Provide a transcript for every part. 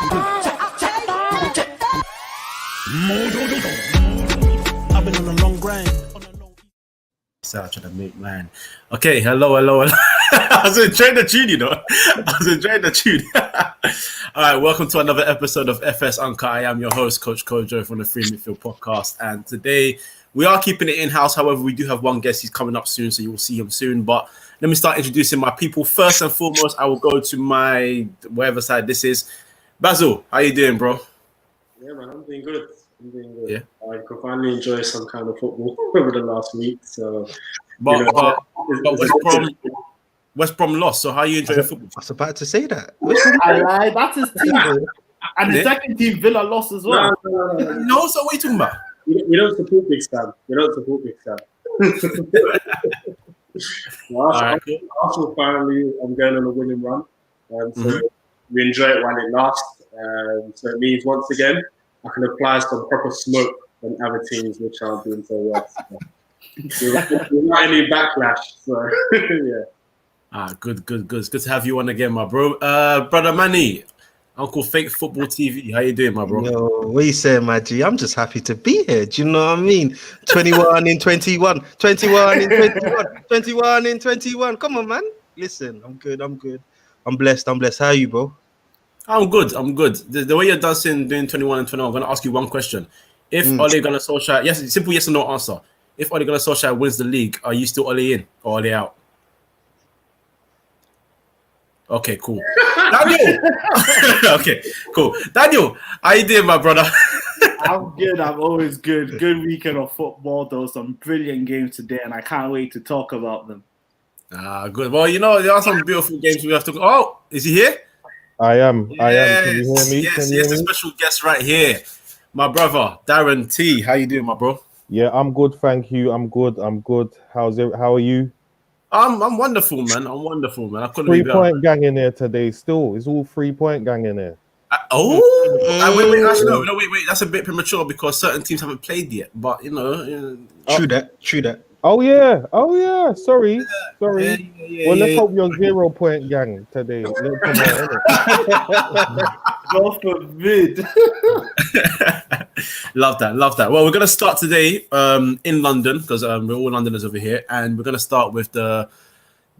I've been on a long grind. So I'm trying to make man. Okay, hello. I was enjoying the tune, you know. All right, welcome to another episode of FS Uncut. I am your host, Coach Kojo from the Free Midfield Podcast. And today we are keeping it in-house. However, we do have one guest. He's coming up soon, so you will see him soon. But let me start introducing my people. First and foremost, I will go to my whatever side this is. Basil, how you doing, bro? Yeah, man, I'm doing good. Yeah. I could finally enjoy some kind of football over the last week. So, but West Brom lost. So how are you enjoying football? I was about to say that. I lied. That's his team. And the second team, Villa, lost as well. No, so what are you talking about? We don't support Big Sam. Arsenal finally, I'm going on a winning run. So we enjoy it while it lasts. So it means once again, I can apply some proper smoke on other teams which aren't doing so well. Without any backlash. So yeah. Good. It's good to have you on again, my bro. Brother Manny, Uncle Fake Football TV. How you doing, my bro? Yo, what you saying, my G? I'm just happy to be here. Do you know what I mean? 21 in 21. 21 in 21. 21 in 21. Come on, man. Listen, I'm good. I'm blessed. How are you, bro? I'm good. The way you're dancing, doing 21 and 21, I'm going to ask you one question. If Ole Gunnar Solskjaer, simple yes or no answer. If Ole Gunnar Solskjaer wins the league, are you still Ole in or Ole out? Okay, cool. Daniel! Okay, cool. Daniel, how you doing, my brother? I'm good. I'm always good. Good weekend of football. There were some brilliant games today, and I can't wait to talk about them. Good. Well, you know, there are some beautiful games we have to... Oh, is he here? I am. Can you hear me? Yes, a special guest right here. My brother, Darren T. How you doing, my bro? Yeah, I'm good, thank you. I'm good. How are you? I'm wonderful, man. I couldn't 3-point gang in there today still. It's all 3-point gang in there. Wait, actually, no, wait. That's a bit premature because certain teams haven't played yet. But, you know... True that. Oh, yeah. Sorry. Yeah, Let's hope you're 0-point gang today. God forbid. Love that. Well, we're going to start today in London because we're all Londoners over here. And we're going to start with the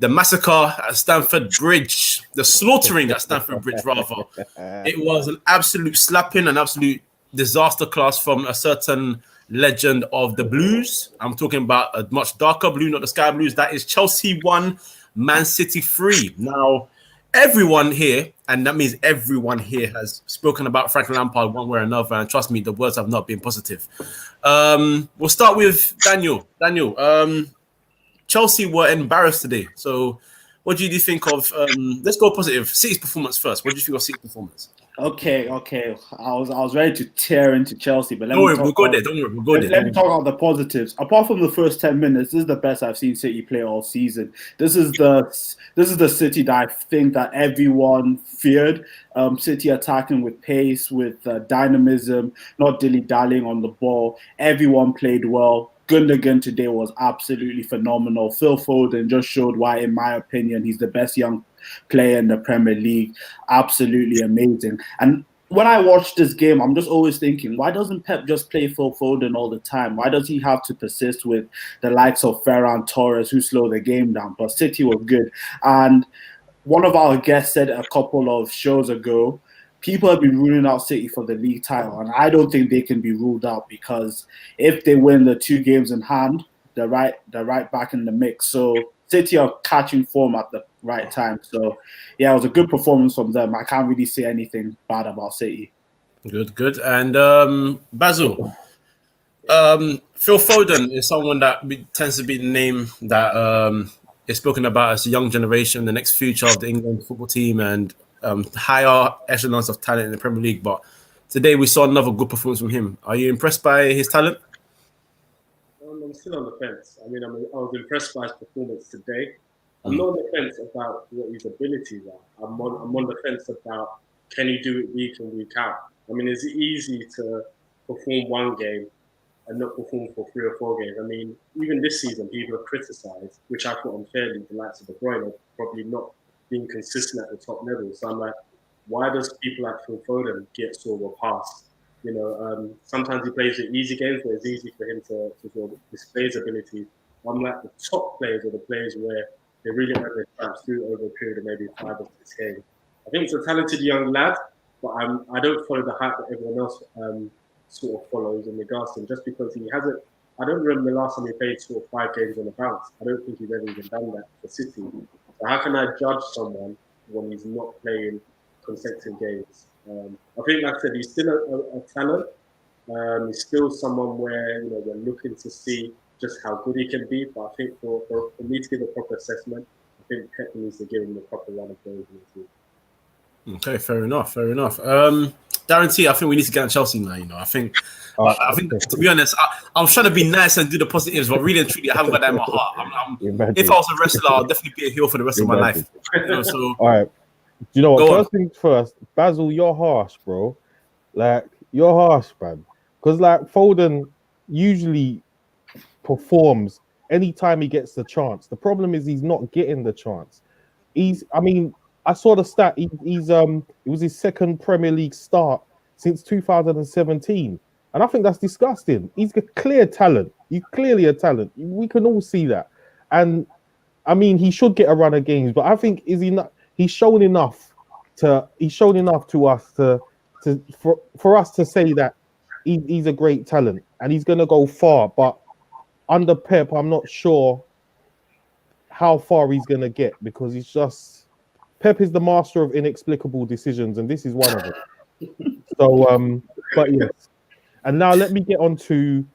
massacre at Stamford Bridge. The slaughtering at Stamford Bridge, rather. It was an absolute slapping, an absolute disaster class from a certain legend of the Blues. I'm talking about a much darker blue, not the sky blues. That is Chelsea 1, Man City 3. Now, everyone here, and that means everyone here, has spoken about Frank Lampard one way or another, and trust me, the words have not been positive. We'll start with Daniel. Chelsea were embarrassed today. So what do you think of, let's go positive, City's performance first. What do you think of City's performance? Okay. I was ready to tear into Chelsea, but we'll go there. Let me talk about the positives. Apart from the first 10 minutes, this is the best I've seen City play all season. This is the City that I think that everyone feared. City attacking with pace, with dynamism, not dilly-dallying on the ball. Everyone played well. Gundogan today was absolutely phenomenal. Phil Foden just showed why, in my opinion, he's the best young player in the Premier League. Absolutely amazing. And when I watch this game, I'm just always thinking, why doesn't Pep just play Phil Foden all the time? Why does he have to persist with the likes of Ferran Torres who slow the game down? But City were good. And one of our guests said a couple of shows ago, people have been ruling out City for the league title, and I don't think they can be ruled out because if they win the 2 games in hand, they're right back in the mix. So City are catching form at the right time. So yeah, it was a good performance from them. I can't really say anything bad about City. Good. And Basil, Phil Foden is someone that tends to be the name that is spoken about as the young generation, the next future of the England football team, and higher echelons of talent in the Premier League. But today we saw another good performance from him. Are you impressed by his talent? I'm still on the fence. I was impressed by his performance today. I'm not on the fence about what his abilities are. I'm on the fence about can he do it week in, week out. I mean, is it easy to perform one game and not perform for 3 or 4 games? I mean, even this season, people have criticised, which I thought unfairly, the likes of De Bruyne probably not being consistent at the top level. So I'm like, why does people like Phil Foden get sort of a pass? Sometimes he plays the easy games where it's easy for him to sort of display his abilities. Unlike the top players or the players where they really earn their stripes through over a period of maybe 5 or 6 games. I think he's a talented young lad, but I don't follow the hype that everyone else sort of follows in regards to him, just because he hasn't. I don't remember the last time he played sort of 5 games on the bounce. I don't think he's ever even done that for City. So how can I judge someone when he's not playing consecutive games? I think, like I said, he's still a talent. He's still someone where we're looking to see just how good he can be. But I think for me to give a proper assessment, I think Pep needs to give him a proper run of games in the team. Okay, fair enough. Darren T, I think we need to get on Chelsea now. I think to be honest, I'm trying to be nice and do the positives, but really and truly, I haven't got that in my heart. If I was a wrestler, I'll definitely be a heel for the rest of my life. So all right. Do you know what? First things first, Basil, you're harsh, bro. Like, you're harsh, man. Because, like, Foden usually performs anytime he gets the chance. The problem is he's not getting the chance. I saw the stat. It was his second Premier League start since 2017. And I think that's disgusting. He's a clear talent. He's clearly a talent. We can all see that. And, he should get a run of games. But I think he's shown enough to us for us to say that he's a great talent and he's going to go far. But under Pep, I'm not sure how far he's going to get, because Pep is the master of inexplicable decisions, and this is one of them. So, but yes. And now let me get on to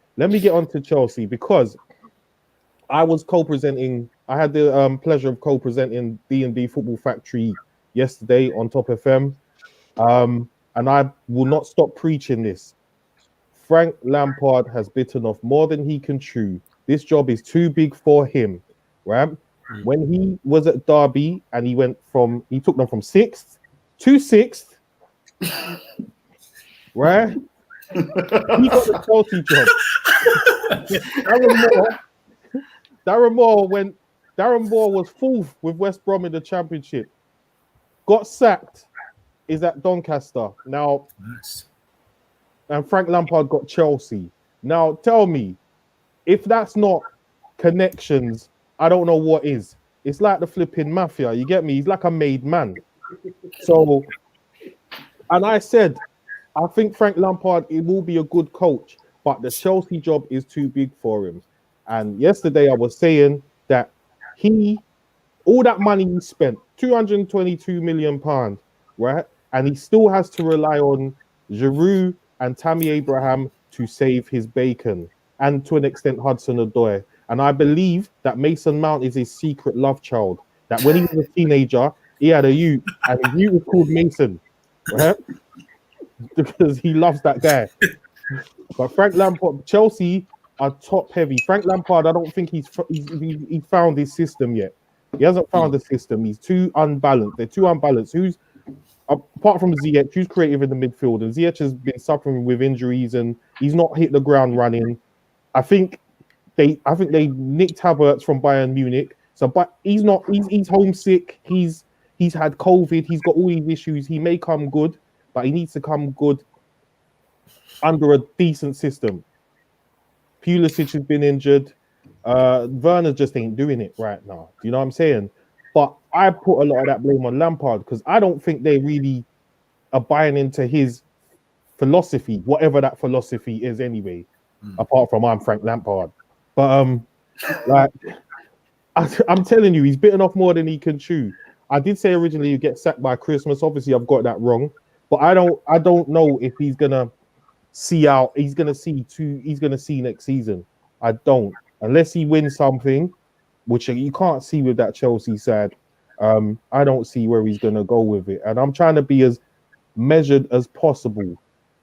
Chelsea, because I was co-presenting. I had the pleasure of co-presenting D&D Football Factory yesterday on Top FM, and I will not stop preaching this. Frank Lampard has bitten off more than he can chew. This job is too big for him, right? When he was at Derby and he took them from 6th to 6th, right? He got the Chelsea job. Darren Moore was 4th with West Brom in the Championship. Got sacked, is at Doncaster now. Nice. And Frank Lampard got Chelsea. Now tell me, if that's not connections, I don't know what is. It's like the flipping mafia. You get me? He's like a made man. So, and I said, I think Frank Lampard, he will be a good coach, but the Chelsea job is too big for him. And yesterday I was saying that all that money he spent, £222 million, right? And he still has to rely on Giroud and Tammy Abraham to save his bacon, and to an extent Hudson-Odoi. And I believe that Mason Mount is his secret love child. That when he was a teenager, he had a ute, and his ute was called Mason, right? Because he loves that guy. But Frank Lampard, Chelsea are top heavy. Frank Lampard, I don't think he found his system yet. He hasn't found the system. He's too unbalanced. They're too unbalanced. Apart from Ziyech, who's creative in the midfield, and Ziyech has been suffering with injuries and he's not hit the ground running. I think they nicked Havertz from Bayern Munich. So, but he's homesick. He's had COVID. He's got all these issues. He may come good, but he needs to come good under a decent system. Pulisic has been injured. Werner just ain't doing it right now. Do you know what I'm saying? But I put a lot of that blame on Lampard, because I don't think they really are buying into his philosophy, whatever that philosophy is anyway, apart from I'm Frank Lampard. But I'm telling you, he's bitten off more than he can chew. I did say originally you get sacked by Christmas. Obviously, I've got that wrong. But I don't know if he's gonna see out. He's gonna see next season. I don't, unless he wins something, which you can't see with that Chelsea side. I don't see where he's gonna go with it, and I'm trying to be as measured as possible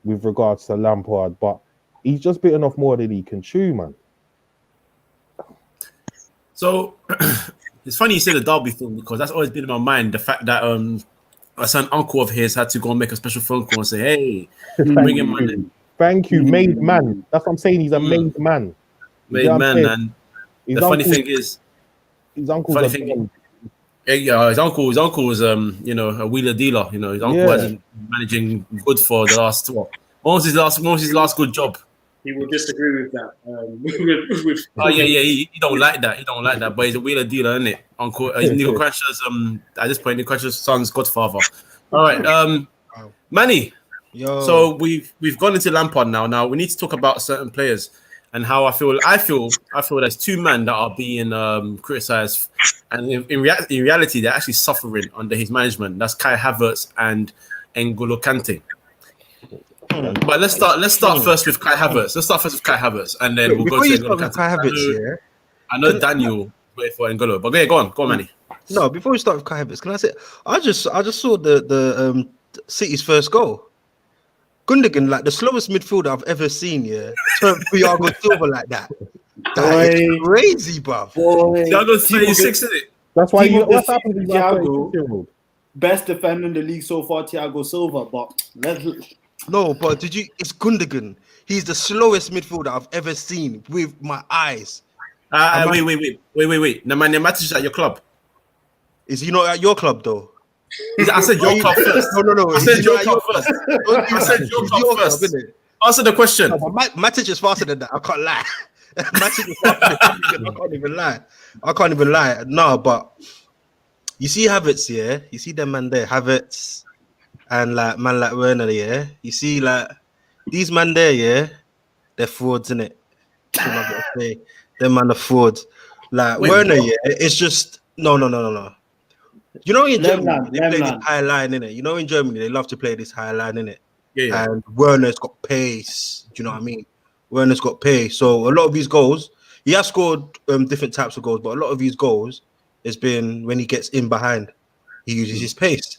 with regards to Lampard. But he's just bitten off more than he can chew, man. So it's funny you say the Derby thing, because that's always been in my mind. The fact that a son uncle of his had to go and make a special phone call and say, "Hey, bring him money." Thank you, made man. That's what I'm saying. He's a made man. Made man, and the funny thing is, his uncle's funny thing, Yeah, his uncle was you know, a wheeler dealer. You know, his uncle Yeah. hasn't been managing good for the last what? What was his last good job? He will disagree with that. With Oh yeah, he don't like that. He don't like that. But he's a wheeler dealer, isn't it? Uncle Nico Crasher's at this point, Nico Crasher's son's godfather. All right, Manny. Yo. So we've gone into Lampard now. Now we need to talk about certain players and how I feel there's two men that are being criticized, and in reality they're actually suffering under his management. That's Kai Havertz and N'Golo Kante. But let's start first with Kai Havertz. Let's start first with Kai Havertz, and then we'll go Before to you N'Golo start with Kante. Kai Havertz, I know Daniel wait for N'Golo, but yeah, go on, Manny. No, before we start with Kai Havertz, can I say I just saw the City's first goal. Gundogan, like the slowest midfielder I've ever seen, turned Thiago Silva like that. That is crazy, bruv. Thiago's 36, isn't it? That's why People what's just happened to Thiago. Thiago? Best defender in the league so far, Thiago Silva. But No, but it's Gundogan. He's the slowest midfielder I've ever seen with my eyes. Wait. Nemanja Matic is at your club. Is he not at your club though? I said your club first. No. I said your club first. I said your club first. Innit? Answer the question. No, but Matic is faster than that. I can't lie. Matic is faster than that. I can't even lie. No, but you see Havertz, you see them man there, Havertz, and like man like Werner, you see like these man there, they're frauds, innit? That's what I'm gonna say. Them man are frauds. Like Werner, it's just no. You know, in Germany, they play this high line, innit? You know, in Germany, they love to play this high line, innit? Yeah. And Werner's got pace. Do you know what I mean? Werner's got pace. So a lot of these goals, he has scored different types of goals, but a lot of these goals has been when he gets in behind, he uses his pace.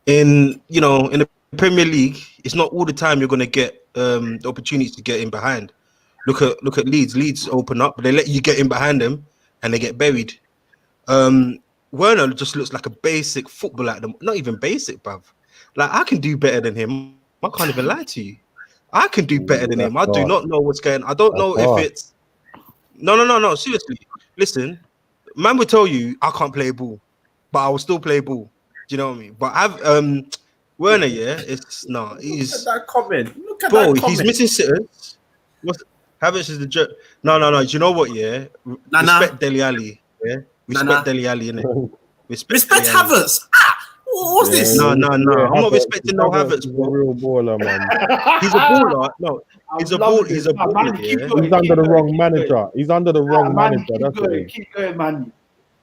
In the Premier League, it's not all the time you're going to get the opportunity to get in behind. Look at Leeds. Leeds open up, but they let you get in behind them, and they get buried. Werner just looks like a basic footballer at them. Not even basic, bruv. Like, I can do better than him. I can't even lie to you. I can do better than him. I do not know what's going on. I don't know if it's... No. Seriously. Listen, man will tell you, I can't play ball, but I will still play ball. Do you know what I mean? But Werner, it's not. He's... Look at that comment. Bro, he's missing sitters. Havertz is the jerk. No. Do you know what, Respect Dele Alli, Respect Dele Alli, innit? Respect Havertz. What's this? No. I'm not respecting no Havertz, bro. He's a real baller, man. He's a baller. No, he's a baller. He's a baller. He's under the wrong manager. He's under the wrong manager. That's it. Keep going, man.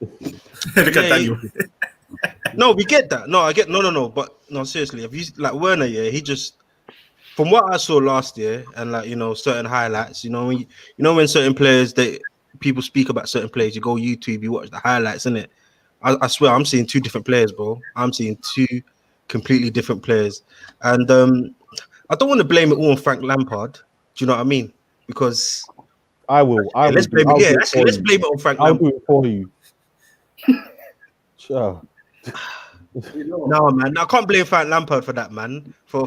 Look at Daniel. No, we get that. No, I get no. But no, seriously, if you like Werner, he just from what I saw last year and like certain highlights, when certain players people speak about certain players, you go YouTube, you watch the highlights, innit? I swear I'm seeing two different players, bro. I'm seeing two completely different players. And I don't want to blame it all on Frank Lampard. Do you know what I mean? Because I will. Let's blame it on Frank Lampard. I'll do it for you. Sure. No, man. I can't blame Frank Lampard for that, man. For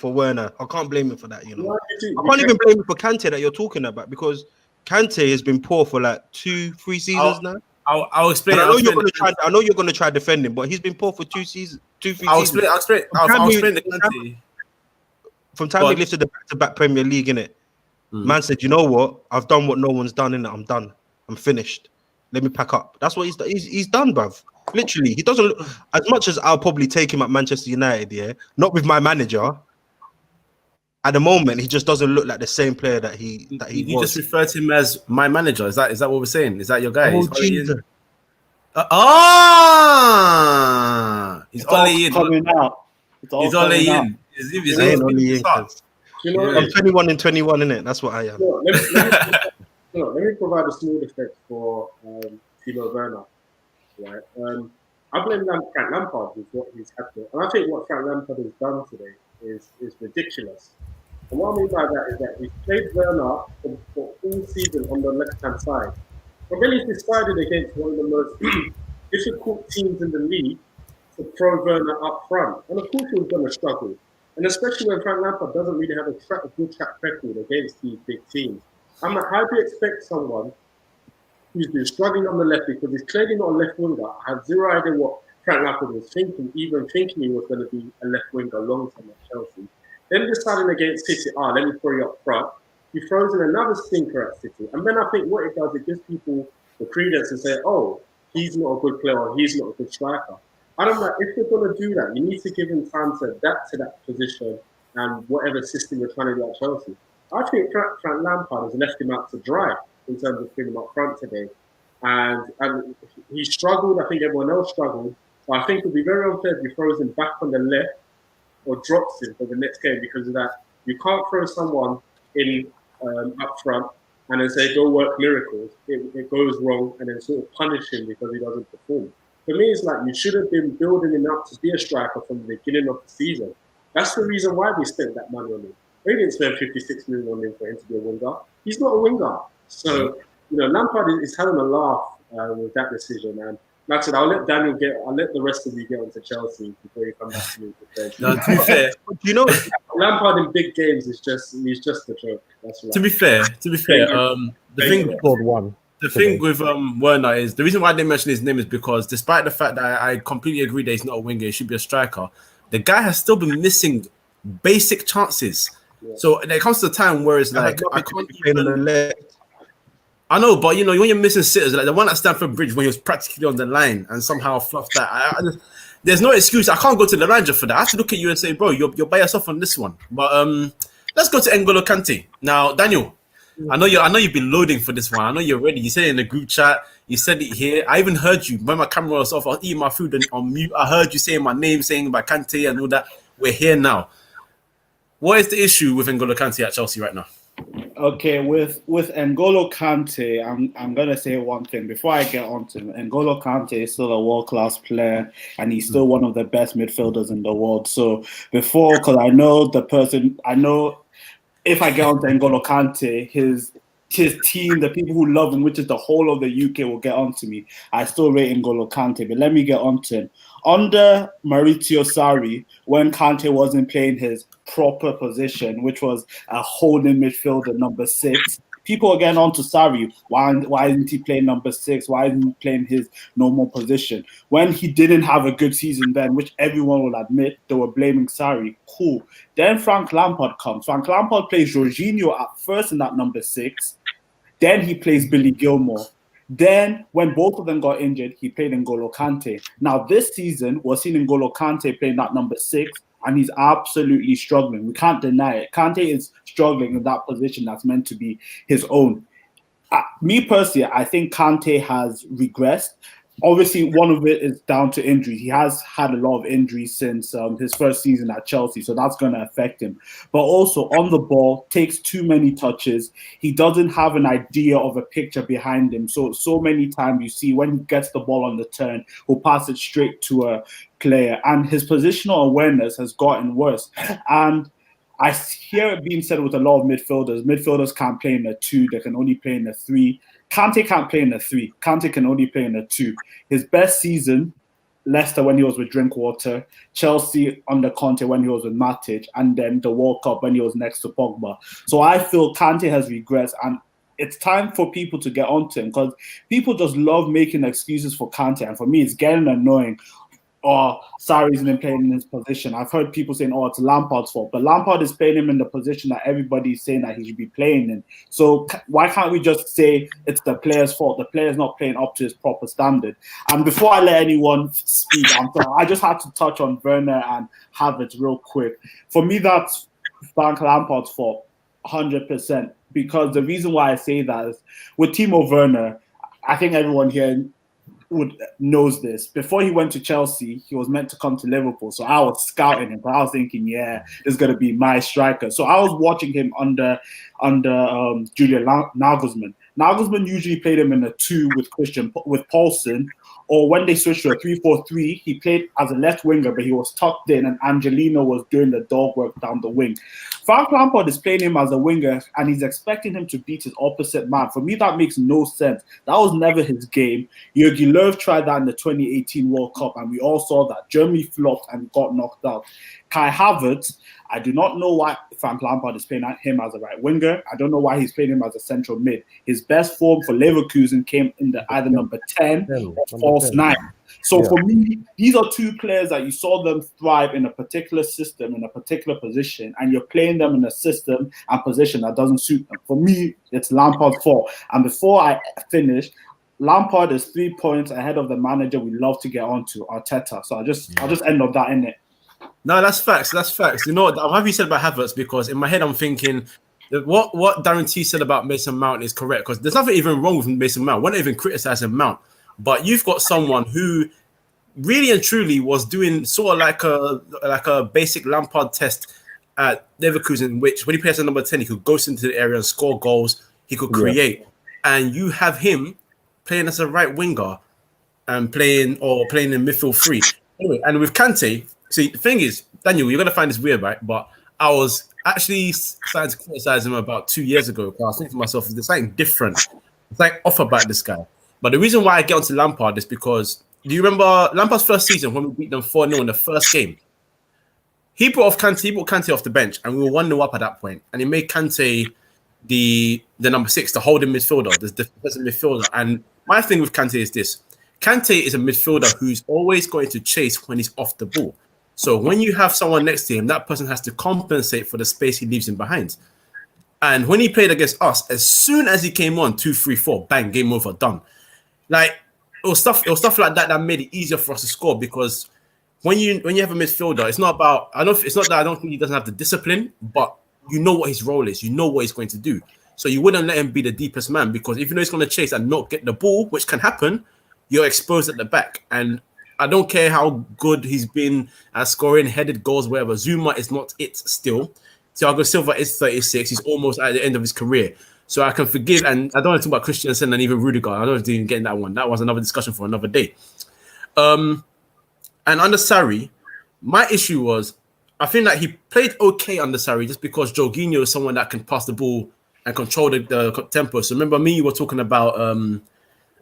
Werner. I can't blame him for that, I can't even blame him for Kante that you're talking about, because Kante has been poor for like 2-3 seasons now. I'll explain. I know you're going to try defend him, but he's been poor for 2-3 seasons. I'll explain the Kante. From time he lifted the back-to-back Premier League, innit? Man said, you know what? I've done what no one's done, innit? I'm done. I'm finished. Let me pack up. That's what he's done, bruv. Literally, he doesn't look, as much as I'll probably take him at Manchester United, not with my manager. At the moment, he just doesn't look like the same player that he was. You just referred to him as my manager. Is that what we're saying? Is that your guy? Oh, Jesus. He's only in. Coming out. He's only in. I'm 21 and 21, innit? That's what I am. Let me provide a small defense for Timo Werner. Right. I blame Frank Lampard with what he's had to, and I think what Frank Lampard has done today is ridiculous. And what I mean by that is that he's played Werner for all season on the left-hand side. But then he's decided against one of the most difficult teams in the league to throw Werner up front. And of course he was going to struggle. And especially when Frank Lampard doesn't really have a good track record against these big teams. I'm like, how do you expect someone He's been struggling on the left because he's clearly not a left winger. I have zero idea what Frank Lampard was thinking, even thinking he was going to be a left winger long term at Chelsea. Then deciding against City, let me throw you up front. He throws in another stinker at City. And then I think what it does, it gives people the credence and say, oh, he's not a good player or he's not a good striker. I don't know, if you're going to do that, you need to give him time to adapt to that position and whatever system you're trying to do at Chelsea. I think Frank Lampard has left him out to dry in terms of putting him up front today. And he struggled, I think everyone else struggled. So I think it would be very unfair if he throws him back on the left or drops him for the next game because of that. You can't throw someone in up front and then say, go work miracles. It goes wrong and then sort of punish him because he doesn't perform. For me, it's like you should have been building him up to be a striker from the beginning of the season. That's the reason why we spent that money on him. We didn't spend 56 million on him for him to be a winger. He's not a winger. So, Lampard is having a laugh with that decision. And like I said, I'll let the rest of you get onto Chelsea before you come back to me. No, to be fair, Lampard in big games he's just a joke. That's right. To be fair, the thing with Werner is the reason why I didn't mention his name is because despite the fact that I completely agree that he's not a winger, he should be a striker. The guy has still been missing basic chances. Yeah. So there comes to a time where it's like I can't even. I know, but when you're missing sitters, like the one at Stamford Bridge when he was practically on the line and somehow fluffed that, there's no excuse. I can't go to the manager for that. I have to look at you and say, bro, you're by yourself on this one. But let's go to N'Golo Kante. Now, Daniel, I know you've been loading for this one. I know you're ready. You said it in the group chat. You said it here. I even heard you when my camera was off. I was eating my food and on mute. I heard you saying my name, saying about Kante and all that. We're here now. What is the issue with N'Golo Kante at Chelsea right now? Okay, with N'Golo Kante, I'm gonna say one thing before I get on to him. N'Golo Kante is still a world-class player, and he's still one of the best midfielders in the world. So because I know if I get on to N'Golo Kante, his team, the people who love him, which is the whole of the UK, will get on to me. I still rate N'Golo Kante, but let me get on to him. Under Maurizio Sarri, when Kante wasn't playing his proper position, which was a holding midfielder number 6, people are getting on to Sarri. Why isn't he playing number 6? Why isn't he playing his normal position? When he didn't have a good season then, which everyone will admit, they were blaming Sarri. Cool. Then Frank Lampard comes. Frank Lampard plays Jorginho at first in that number 6. Then he plays Billy Gilmore. Then, when both of them got injured, he played N'Golo Kante. Now, this season, we're seeing N'Golo Kante playing that number 6, and he's absolutely struggling. We can't deny it. Kante is struggling in that position that's meant to be his own. Me personally, I think Kante has regressed. Obviously, one of it is down to injury. He has had a lot of injuries since his first season at Chelsea, so that's going to affect him. But also, on the ball, takes too many touches. He doesn't have an idea of a picture behind him. So many times you see when he gets the ball on the turn, he'll pass it straight to a player. And his positional awareness has gotten worse. And I hear it being said with a lot of midfielders. Midfielders can't play in a 2. They can only play in a 3. Kante can't play in a 3. Kante can only play in a 2. His best season, Leicester when he was with Drinkwater, Chelsea under Conte when he was with Matic, and then the World Cup when he was next to Pogba. So I feel Kante has regressed, and it's time for people to get onto him because people just love making excuses for Kante, and for me, it's getting annoying. Sarri isn't playing in his position. I've heard people saying, it's Lampard's fault. But Lampard is playing him in the position that everybody's saying that he should be playing in. So why can't we just say it's the player's fault? The player's not playing up to his proper standard. And before I let anyone speak, I just had to touch on Werner and Havertz real quick. For me, that's Frank Lampard's fault, 100%. Because the reason why I say that is with Timo Werner, I think everyone here knows this. Before he went to Chelsea, he was meant to come to Liverpool. So I was scouting him. But I was thinking, this is going to be my striker. So I was watching him under Julian Nagelsmann. Nagelsmann usually played him in a 2 with Paulson, or when they switched to a 3-4-3, he played as a left winger, but he was tucked in, and Angelino was doing the dog work down the wing. Frank Lampard is playing him as a winger and he's expecting him to beat his opposite man. For me, that makes no sense. That was never his game. Jurgen Löw tried that in the 2018 World Cup and we all saw that. Germany flopped and got knocked out. Kai Havertz, I do not know why Frank Lampard is playing him as a right winger. I don't know why he's playing him as a central mid. His best form for Leverkusen came in the either number 10 or false 9. So for me, these are two players that you saw them thrive in a particular system, in a particular position, and you're playing them in a system and position that doesn't suit them. For me, it's Lampard's fault. And before I finish, Lampard is 3 points ahead of the manager we love to get onto, Arteta. So I'll just end up that in it. No, that's facts. That's facts. You know what? I'm happy you said about Havertz because in my head I'm thinking that what Darren T said about Mason Mount is correct because there's nothing even wrong with Mason Mount. We're not even criticizing Mount, but you've got someone who really and truly was doing sort of like a basic Lampard test at Leverkusen, in which when he plays at number 10, he could go into the area and score goals. He could create, and you have him playing as a right winger and playing in midfield 3. Anyway, and with Kante. See, the thing is, Daniel, you're going to find this weird, right? But I was actually starting to criticize him about 2 years ago. I was thinking to myself, there's something different. It's like off about this guy. But the reason why I get onto Lampard is because, do you remember Lampard's first season when we beat them 4-0 in the first game? He brought Kante off the bench, and we were 1-0 up at that point. And he made Kante the number 6, the holding midfielder, the defensive midfielder. And my thing with Kante is this. Kante is a midfielder who's always going to chase when he's off the ball. So when you have someone next to him, that person has to compensate for the space he leaves him behind. And when he played against us, as soon as he came on, 2, 3, 4, bang, game over, done. Like it was stuff like that that made it easier for us to score because when you have a midfielder, it's not about I don't think he doesn't have the discipline, but you know what his role is, you know what he's going to do. So you wouldn't let him be the deepest man because even though he's going to chase and not get the ball, which can happen, you're exposed at the back. And I don't care how good he's been at scoring headed goals, whatever. Zuma is not it still. Thiago Silva is 36. He's almost at the end of his career. So I can forgive, and I don't want to talk about Christiansen and even Rudiger. I don't even get in that one. That was another discussion for another day. And under Sarri, my issue was, I think that he played okay under Sarri just because Jorginho is someone that can pass the ball and control the tempo. So remember me, you were talking about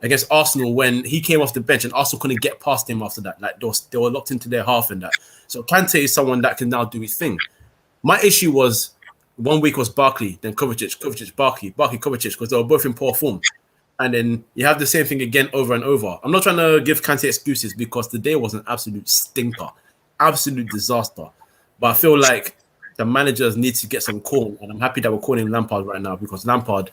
against Arsenal when he came off the bench and Arsenal couldn't get past him after that. Like they were locked into their half and that. So Kante is someone that can now do his thing. My issue was 1 week was Barkley, then Kovacic, Barkley, Kovacic, because they were both in poor form. And then you have the same thing again over and over. I'm not trying to give Kante excuses because today was an absolute stinker, absolute disaster. But I feel like the managers need to get some call, and I'm happy that we're calling Lampard right now because Lampard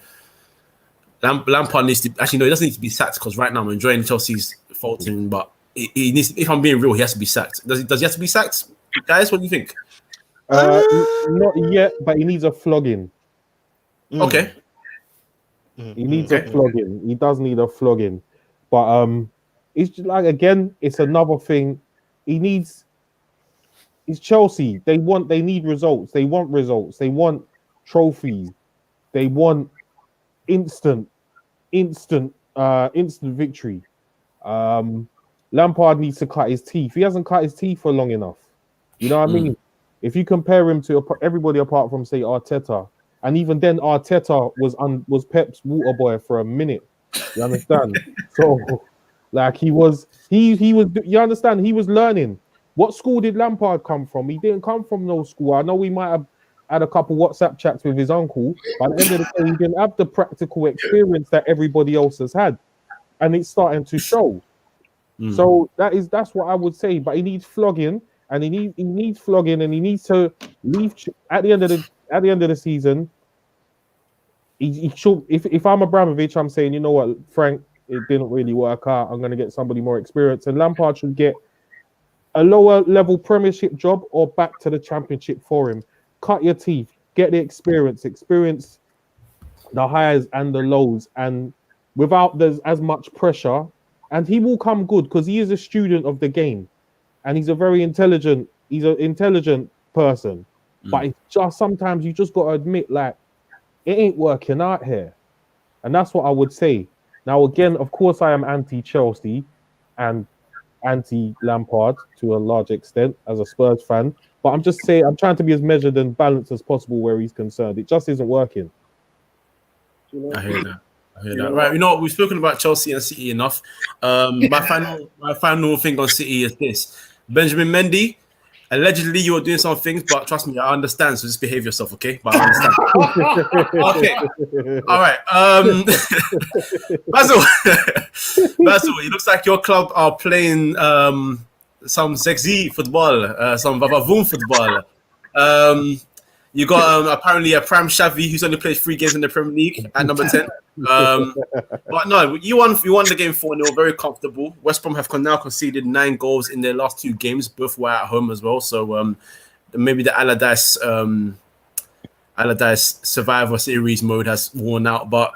needs to actually no, he doesn't need to be sacked because right now I'm enjoying Chelsea's faulting, but he needs. If I'm being real, he has to be sacked. Does he have to be sacked, guys? What do you think? Not yet, but he needs a flogging. Okay, he needs a flogging. He does need a flogging, but it's just like again, it's another thing. It's Chelsea. They need results. They want results. They want trophies. They want instant victory. Lampard needs to cut his teeth. He hasn't cut his teeth for long enough. You know what I mean? If you compare him to everybody apart from say Arteta, and even then Arteta was Pep's water boy for a minute. You understand? So like he was. You understand? He was learning. What school did Lampard come from? He didn't come from no school. I know we might have had a couple WhatsApp chats with his uncle, but at the end of the day, he didn't have the practical experience that everybody else has had, and it's starting to show. So that's what I would say. But he needs flogging, and he needs flogging, and he needs to leave at the end of the season. He should. If I'm Abramovich, I'm saying, you know what, Frank, it didn't really work out. I'm going to get somebody more experienced, and Lampard should get a lower level Premiership job or back to the Championship for him. Cut your teeth, get the experience the highs and the lows, and without there's as much pressure, and he will come good because he is a student of the game, and he's an intelligent person. But it's just sometimes you just got to admit, like, it ain't working out here, and that's what I would say. Now, again, of course, I am anti-Chelsea and anti-Lampard to a large extent as a Spurs fan, But I'm just saying, I'm trying to be as measured and balanced as possible where he's concerned. It just isn't working. I hear that. Right, you know what? We've spoken about Chelsea and City enough. My final thing on City is this: Benjamin Mendy. Allegedly, you were doing some things, but trust me, I understand. So just behave yourself, okay? But I understand. Okay, all right. Basil, it looks like your club are playing some sexy football, some vavavoom football. You got apparently a Pram Shavi who's only played 3 games in the Premier League at number 10. But no, you won the game 4-0, very comfortable. West Brom have now conceded 9 goals in their last 2 games. Both were at home as well. So maybe the Allardyce Survivor Series mode has worn out. But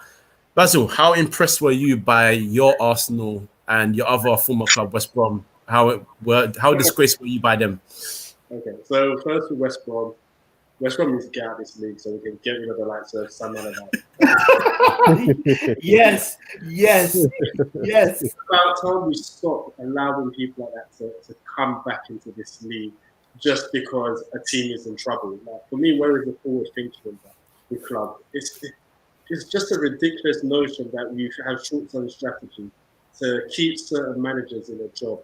Basil, how impressed were you by your Arsenal and your other former club, West Brom? How disgraced were you by them? Okay, so first with West Brom. West Brom needs to get out of this league so we can get rid of the likes of Sam Allardyce. Yes. It's about time we stop allowing people like that to come back into this league just because a team is in trouble. Like, for me, where is the forward thinking in the club? It's just a ridiculous notion that we have short-term strategy to keep certain managers in a job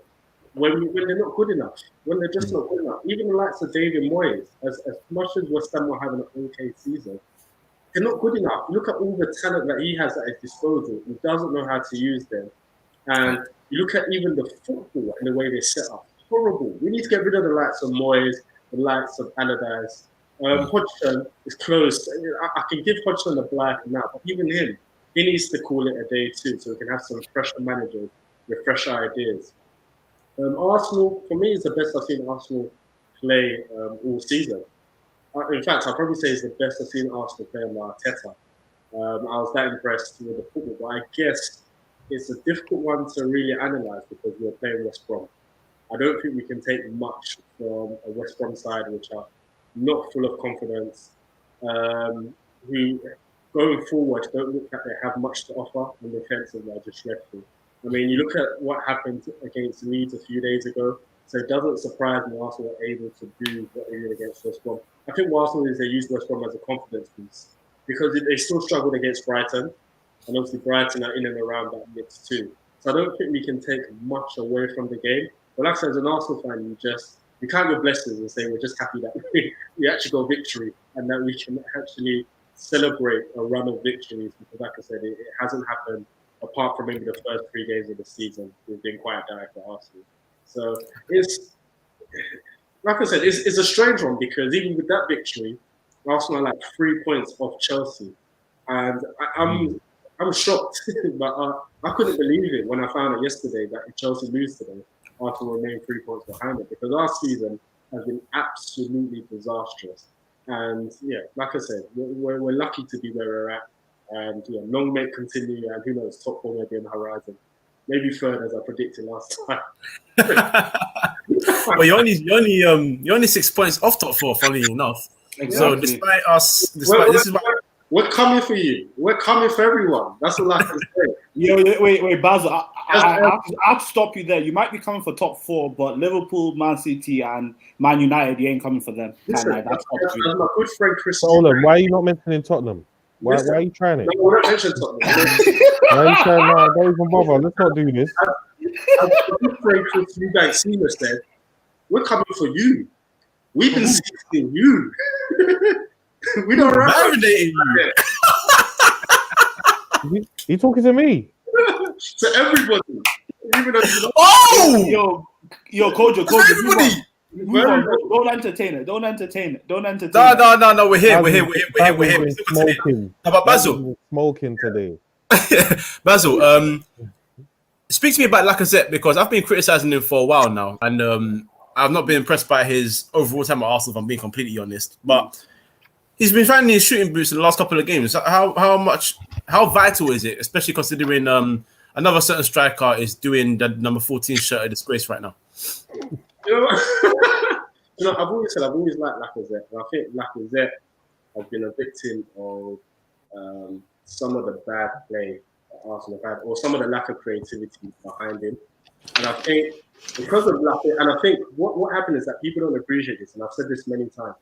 when they're not good enough, when they're just not good enough. Even the likes of David Moyes, as much as West Ham were having an okay season, they're not good enough. Look at all the talent that he has at his disposal. He doesn't know how to use them. And you look at even the football and the way they set up. Horrible. We need to get rid of the likes of Moyes, the likes of Allardyce. Hodgson is close. I can give Hodgson a black now, but even him, he needs to call it a day too, so we can have some fresher managers with fresher ideas. Arsenal, for me, is the best I've seen Arsenal play all season. In fact, I'll probably say it's the best I've seen Arsenal play under Arteta. I was that impressed with the football, but I guess it's a difficult one to really analyse because we're playing West Brom. I don't think we can take much from a West Brom side which are not full of confidence, who going forward don't look like they have much to offer, and defensively are just dreadful. I mean, you look at what happened against Leeds a few days ago, so it doesn't surprise me Arsenal were able to do what they did against West Brom. I think what Arsenal is they use West Brom as a confidence boost because they still struggled against Brighton, and obviously Brighton are in and around that mix too. So I don't think we can take much away from the game. But like I said, as an Arsenal fan, you can't go blessings and say we're just happy that we actually got victory and that we can actually celebrate a run of victories because, like I said, it hasn't happened apart from maybe the first 3 games of the season. We've been quite dire for Arsenal. So it's, like I said, it's a strange one because even with that victory, Arsenal are like 3 points off Chelsea. And I'm shocked, but I couldn't believe it when I found out yesterday that if Chelsea lose today, Arsenal remain 3 points behind it because our season has been absolutely disastrous. And yeah, like I said, we're lucky to be where we're at. And yeah, long may it continue, and who knows, top 4 may be on the horizon. Maybe third, as I predicted last time. Well, you're only 6 points off top 4, funnily enough. Exactly. So this is why we're coming for you. We're coming for everyone. That's all I can say. Wait, Basil. I have to stop you there. You might be coming for top 4, but Liverpool, Man City, and Man United, you ain't coming for them. Listen, that's my good friend Chris. Solon, why are you not mentioning Tottenham? Why are you trying it? No, we're not mentioning Tottenham. Why are you trying? No, don't even bother. Let's not do this. As my good friend Chris Eubanks Senior said, we're coming for you. We've been seeking you. We don't marinating you. You talking to me? To everybody. Even though yo, Kojo, everybody. Don't entertain it. No. We're here. Smoking. But Basil, smoking today. Basil, speak to me about Lacazette because I've been criticizing him for a while now, and I've not been impressed by his overall time at Arsenal. If I'm being completely honest, but he's been finding his shooting boots in the last couple of games. How vital is it, especially considering another certain striker is doing the number 14 shirt a disgrace right now? I've always liked Lacazette. And I think Lacazette has been a victim of some of the bad play that Arsenal have had, or some of the lack of creativity behind him. And I think because of Lacazette, and I think what happened is that people don't appreciate this, and I've said this many times.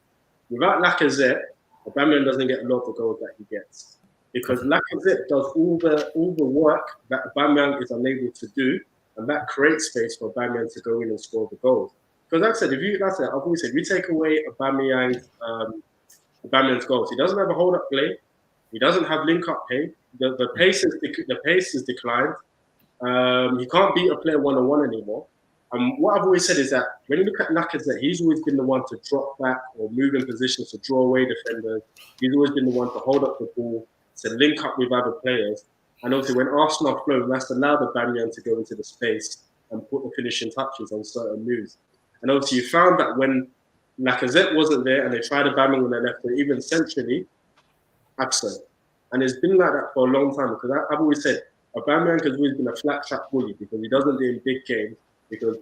Without Lacazette, Aubameyang doesn't get a lot of the goals that he gets because Lacazette does all the work that Aubameyang is unable to do, and that creates space for Aubameyang to go in and score the goals. Because like I said, I've always said, if you take away Aubameyang's goals, he doesn't have a hold-up play, he doesn't have link-up play, the pace is declined. He can't beat a player one-on-one anymore. What I've always said is that when you look at Lacazette, he's always been the one to drop back or move in positions to draw away defenders. He's always been the one to hold up the ball, to link up with other players. And obviously, when Arsenal flow, that's allowed Aubameyang to go into the space and put the finishing touches on certain moves. And obviously, you found that when Lacazette wasn't there and they tried Aubameyang on their left, or even centrally, absent. And it's been like that for a long time because I've always said Aubameyang has always been a flat track bully because he doesn't do in big games. Because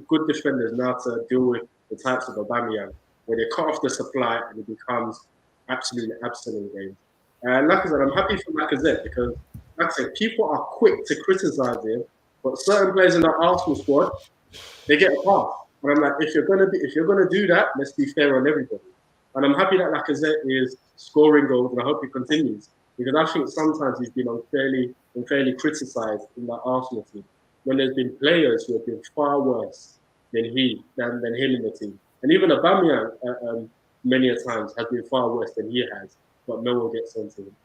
good defenders know how to deal with the types of Aubameyang, where they cut off the supply and it becomes absolutely absent in games. And like I said, I'm happy for Lacazette because, like I said, people are quick to criticise him, but certain players in the Arsenal squad, they get a pass. And I'm like, if you're gonna do that, let's be fair on everybody. And I'm happy that Lacazette is scoring goals, and I hope he continues because I think sometimes he's been unfairly criticised in that Arsenal team. When there's been players who have been far worse than him in the team. And even Aubameyang, many a times, has been far worse than he has, but no one gets onto him.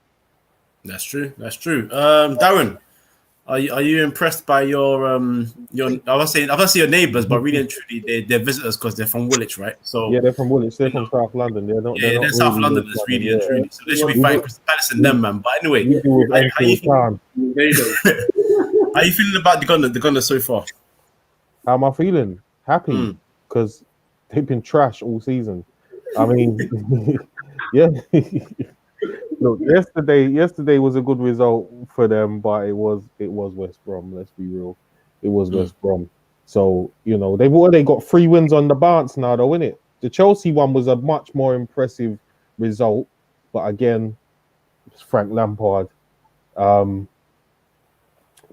That's true. Darren, are you impressed by your I was saying your neighbours, but really and truly they're visitors because they're from Woolwich, right? So yeah, they're from Woolwich. They're from South London. They're South Londoners, really and truly. So they should be fighting Crystal Palace and them, man. But anyway, how you feeling about the Gunners so far? How am I feeling? Happy because they've been trash all season. I mean, yeah. Look, yesterday was a good result for them, but it was West Brom. Let's be real, it was West Brom. So they've already got 3 wins on the bounce now, though, innit? The Chelsea one was a much more impressive result, but again, it's Frank Lampard.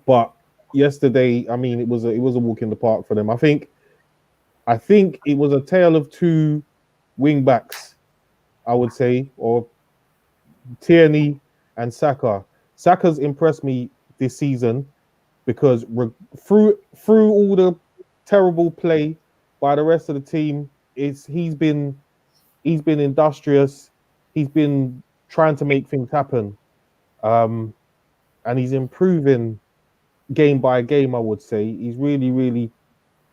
But yesterday, I mean, it was a walk in the park for them. I think it was a tale of 2 wing backs, I would say, or Tierney and Saka. Saka's impressed me this season because through all the terrible play by the rest of the team, he's been industrious. He's been trying to make things happen, and he's improving game by game. I would say he's really, really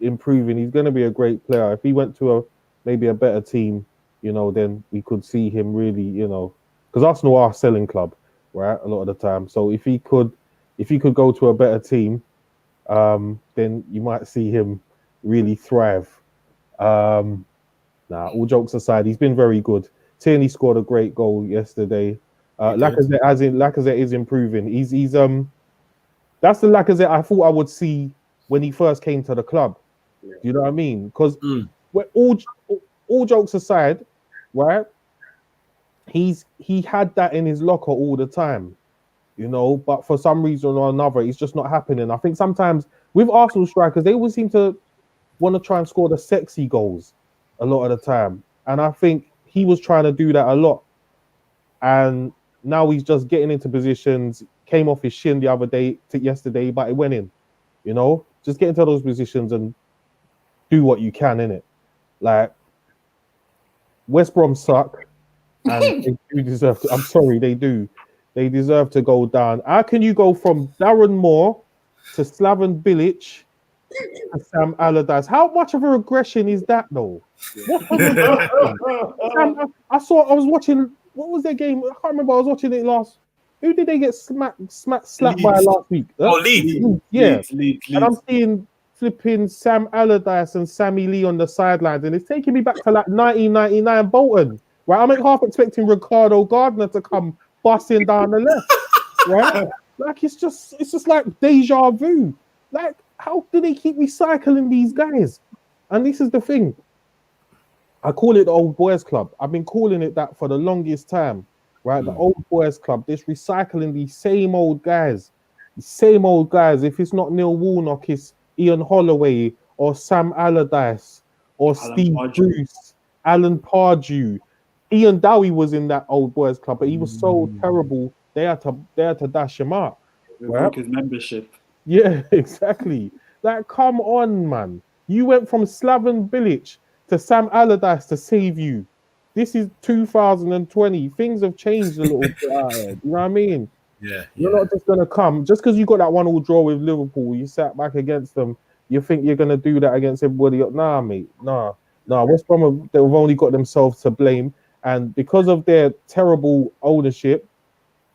improving. He's going to be a great player. If he went to maybe a better team, then we could see him really, because Arsenal are a selling club, right? A lot of the time. So if he could go to a better team, then you might see him really thrive. All jokes aside, he's been very good. Tierney scored a great goal yesterday. Lacazette is improving. He's that's the Lacazette I thought I would see when he first came to the club. Yeah. You know what I mean? Because all jokes aside, right? He had that in his locker all the time, but for some reason or another, it's just not happening. I think sometimes with Arsenal strikers, they always seem to want to try and score the sexy goals a lot of the time. And I think he was trying to do that a lot. And now he's just getting into positions, came off his shin the other day to yesterday, but it went in, just get into those positions and do what you can in it. Like, West Brom suck. And they do deserve to, I'm sorry, they do. They deserve to go down. How can you go from Darren Moore to Slaven Bilic to Sam Allardyce? How much of a regression is that, though? I was watching, what was their game? I can't remember. I was slapping it last. Who did they get slapped by last week? Leeds. Yeah. Leeds. And I'm seeing flipping Sam Allardyce and Sammy Lee on the sidelines, and it's taking me back to like 1999 Bolton. Right, I'm half expecting Ricardo Gardner to come busting down the left. Right, like it's just like deja vu. Like, how do they keep recycling these guys? And this is the thing. I call it the old boys club. I've been calling it that for the longest time. Right, the old boys club. This recycling these same old guys. If it's not Neil Warnock, it's Ian Holloway or Sam Allardyce or Alan Steve Pardew. Bruce, Alan Pardew. Ian Dowie was in that old boys club, but he was so terrible. They had to dash him out. Revoke his membership. Yeah, exactly. Like, come on, man. You went from Slaven Bilic to Sam Allardyce to save you. This is 2020. Things have changed a little bit out here. You know what I mean? Yeah, You're not just gonna come just because you got that 1-1 draw with Liverpool. You sat back against them. You think you're gonna do that against everybody? Nah, mate. Nah. West Brom they've only got themselves to blame, and because of their terrible ownership,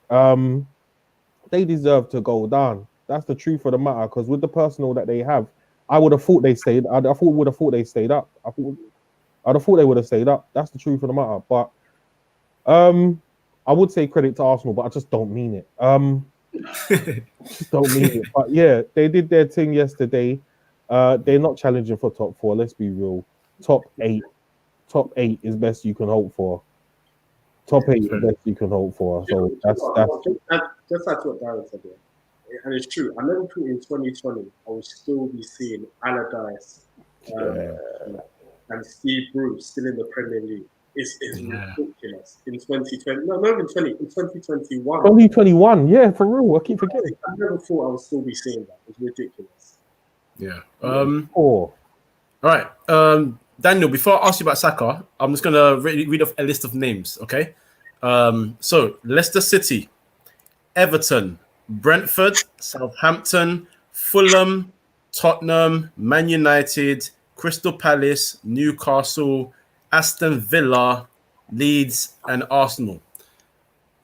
they deserve to go down. That's the truth of the matter. Because with the personnel that they have, I would have thought they stayed. I'd have thought they stayed up. I'd have thought they would have stayed up. That's the truth of the matter. But I would say credit to Arsenal, but I just don't mean it. Just don't mean it. But yeah, they did their thing yesterday. They're not challenging for top 4. Let's be real. Top 8 is best you can hope for. Top 8 is best you can hope for. So that's just like what Darren said, yeah. And it's true. I never thought in 2020 I would still be seeing Allardyce and Steve Bruce still in the Premier League. It's ridiculous. In 2020, no, not even 20, in 2021. 2021, yeah, for real. I keep forgetting. I never thought I would still be seeing that. It's ridiculous. Yeah. All right. Daniel, before I ask you about Saka, I'm just gonna read off a list of names, okay? So Leicester City, Everton, Brentford, Southampton, Fulham, Tottenham, Man United, Crystal Palace, Newcastle, Aston Villa, Leeds, and Arsenal.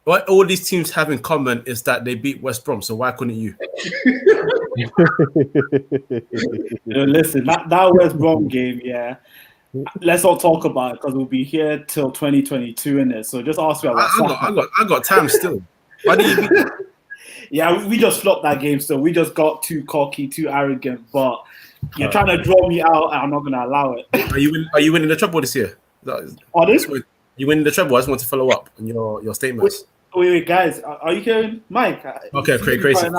What all these teams have in common is that they beat West Brom, so why couldn't you? Listen, that West Brom game, yeah. Let's not talk about it because we'll be here till 2022 in it. So just ask me about I got time still. Why do you? Yeah, we just flopped that game, so we just got too cocky, too arrogant. But you're trying to draw me out, and I'm not gonna allow it. Are you winning the treble this year? You winning the treble? I just want to follow up on your statements. Wait, guys, are you hearing Mike? Okay, crazy.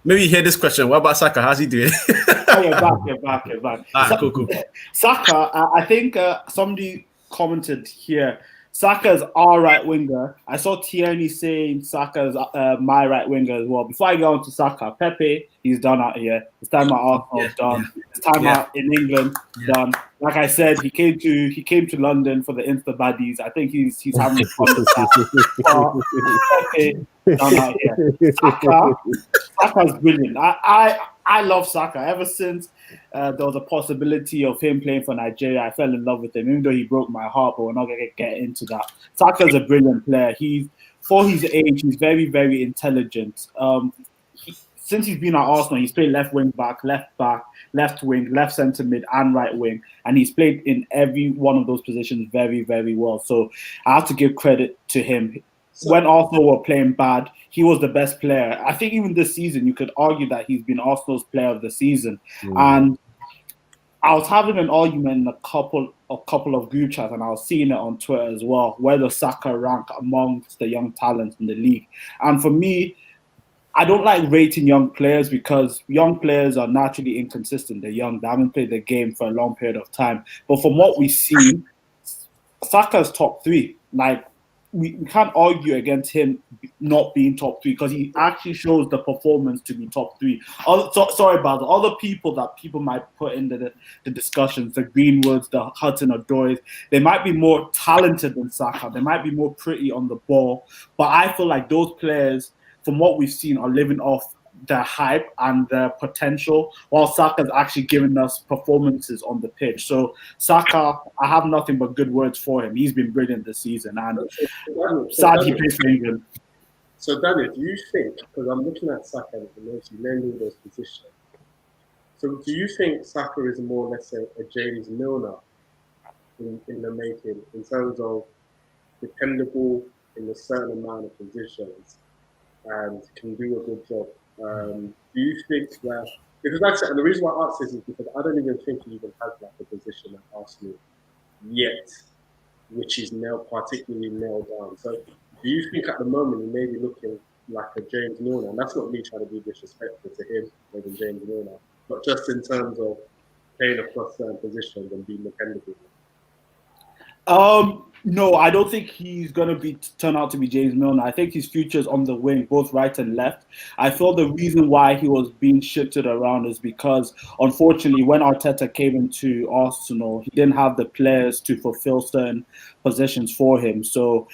Maybe you hear this question. What about Saka? How's he doing? You're back. Right, cool. Saka, I think somebody commented here. Saka's our right winger. I saw Tierney saying Saka's my right winger as well. Before I go on to Saka, Pepe, he's done out here. His time at Arsenal, done. His time out in England, done. Like I said, he came to London for the Insta baddies. I think he's having fun with that. Pepe, done out here. Saka's brilliant. I love Saka. Ever since there was a possibility of him playing for Nigeria, I fell in love with him, even though he broke my heart, but we're not going to get into that. Saka's a brilliant player. For his age, he's very, very intelligent. Since he's been at Arsenal, he's played left wing back, left wing, left centre mid, and right wing. And he's played in every one of those positions very, very well. So I have to give credit to him. When Arsenal were playing bad, he was the best player. I think even this season, you could argue that he's been Arsenal's player of the season. And I was having an argument in a couple of group chats, and I was seeing it on Twitter as well, where does Saka rank amongst the young talents in the league? And for me, I don't like rating young players because young players are naturally inconsistent. They're young. They haven't played the game for a long period of time. But from what we see, Saka's top 3. Like, we can't argue against him not being top 3 because he actually shows the performance to be top 3. Sorry about the other people that people might put into the discussions, the Greenwoods, the Hudson-Odois. They might be more talented than Saka. They might be more pretty on the ball. But I feel like those players, from what we've seen, are living off their hype and their potential, while Saka's actually given us performances on the pitch. So Saka, I have nothing but good words for him. He's been brilliant this season, and sad he plays for England. So Daniel, do you think, because I'm looking at Saka and you named all those positions, so do you think Saka is more, let's say, a James Milner in the making, in terms of dependable in a certain amount of positions and can do a good job? Do you think that, because that's it, and the reason why I ask this is because I don't even think he even has like a position at Arsenal yet, which is particularly nailed down. So do you think at the moment he may be looking like a James Milner? And that's not me trying to be disrespectful to him, maybe James Milner. but just in terms of playing across certain positions and being dependable. No, I don't think he's gonna turn out to be James Milner. I think his future's on the wing, both right and left. I feel the reason why he was being shifted around is because, unfortunately, when Arteta came into Arsenal, he didn't have the players to fulfill certain positions for him. So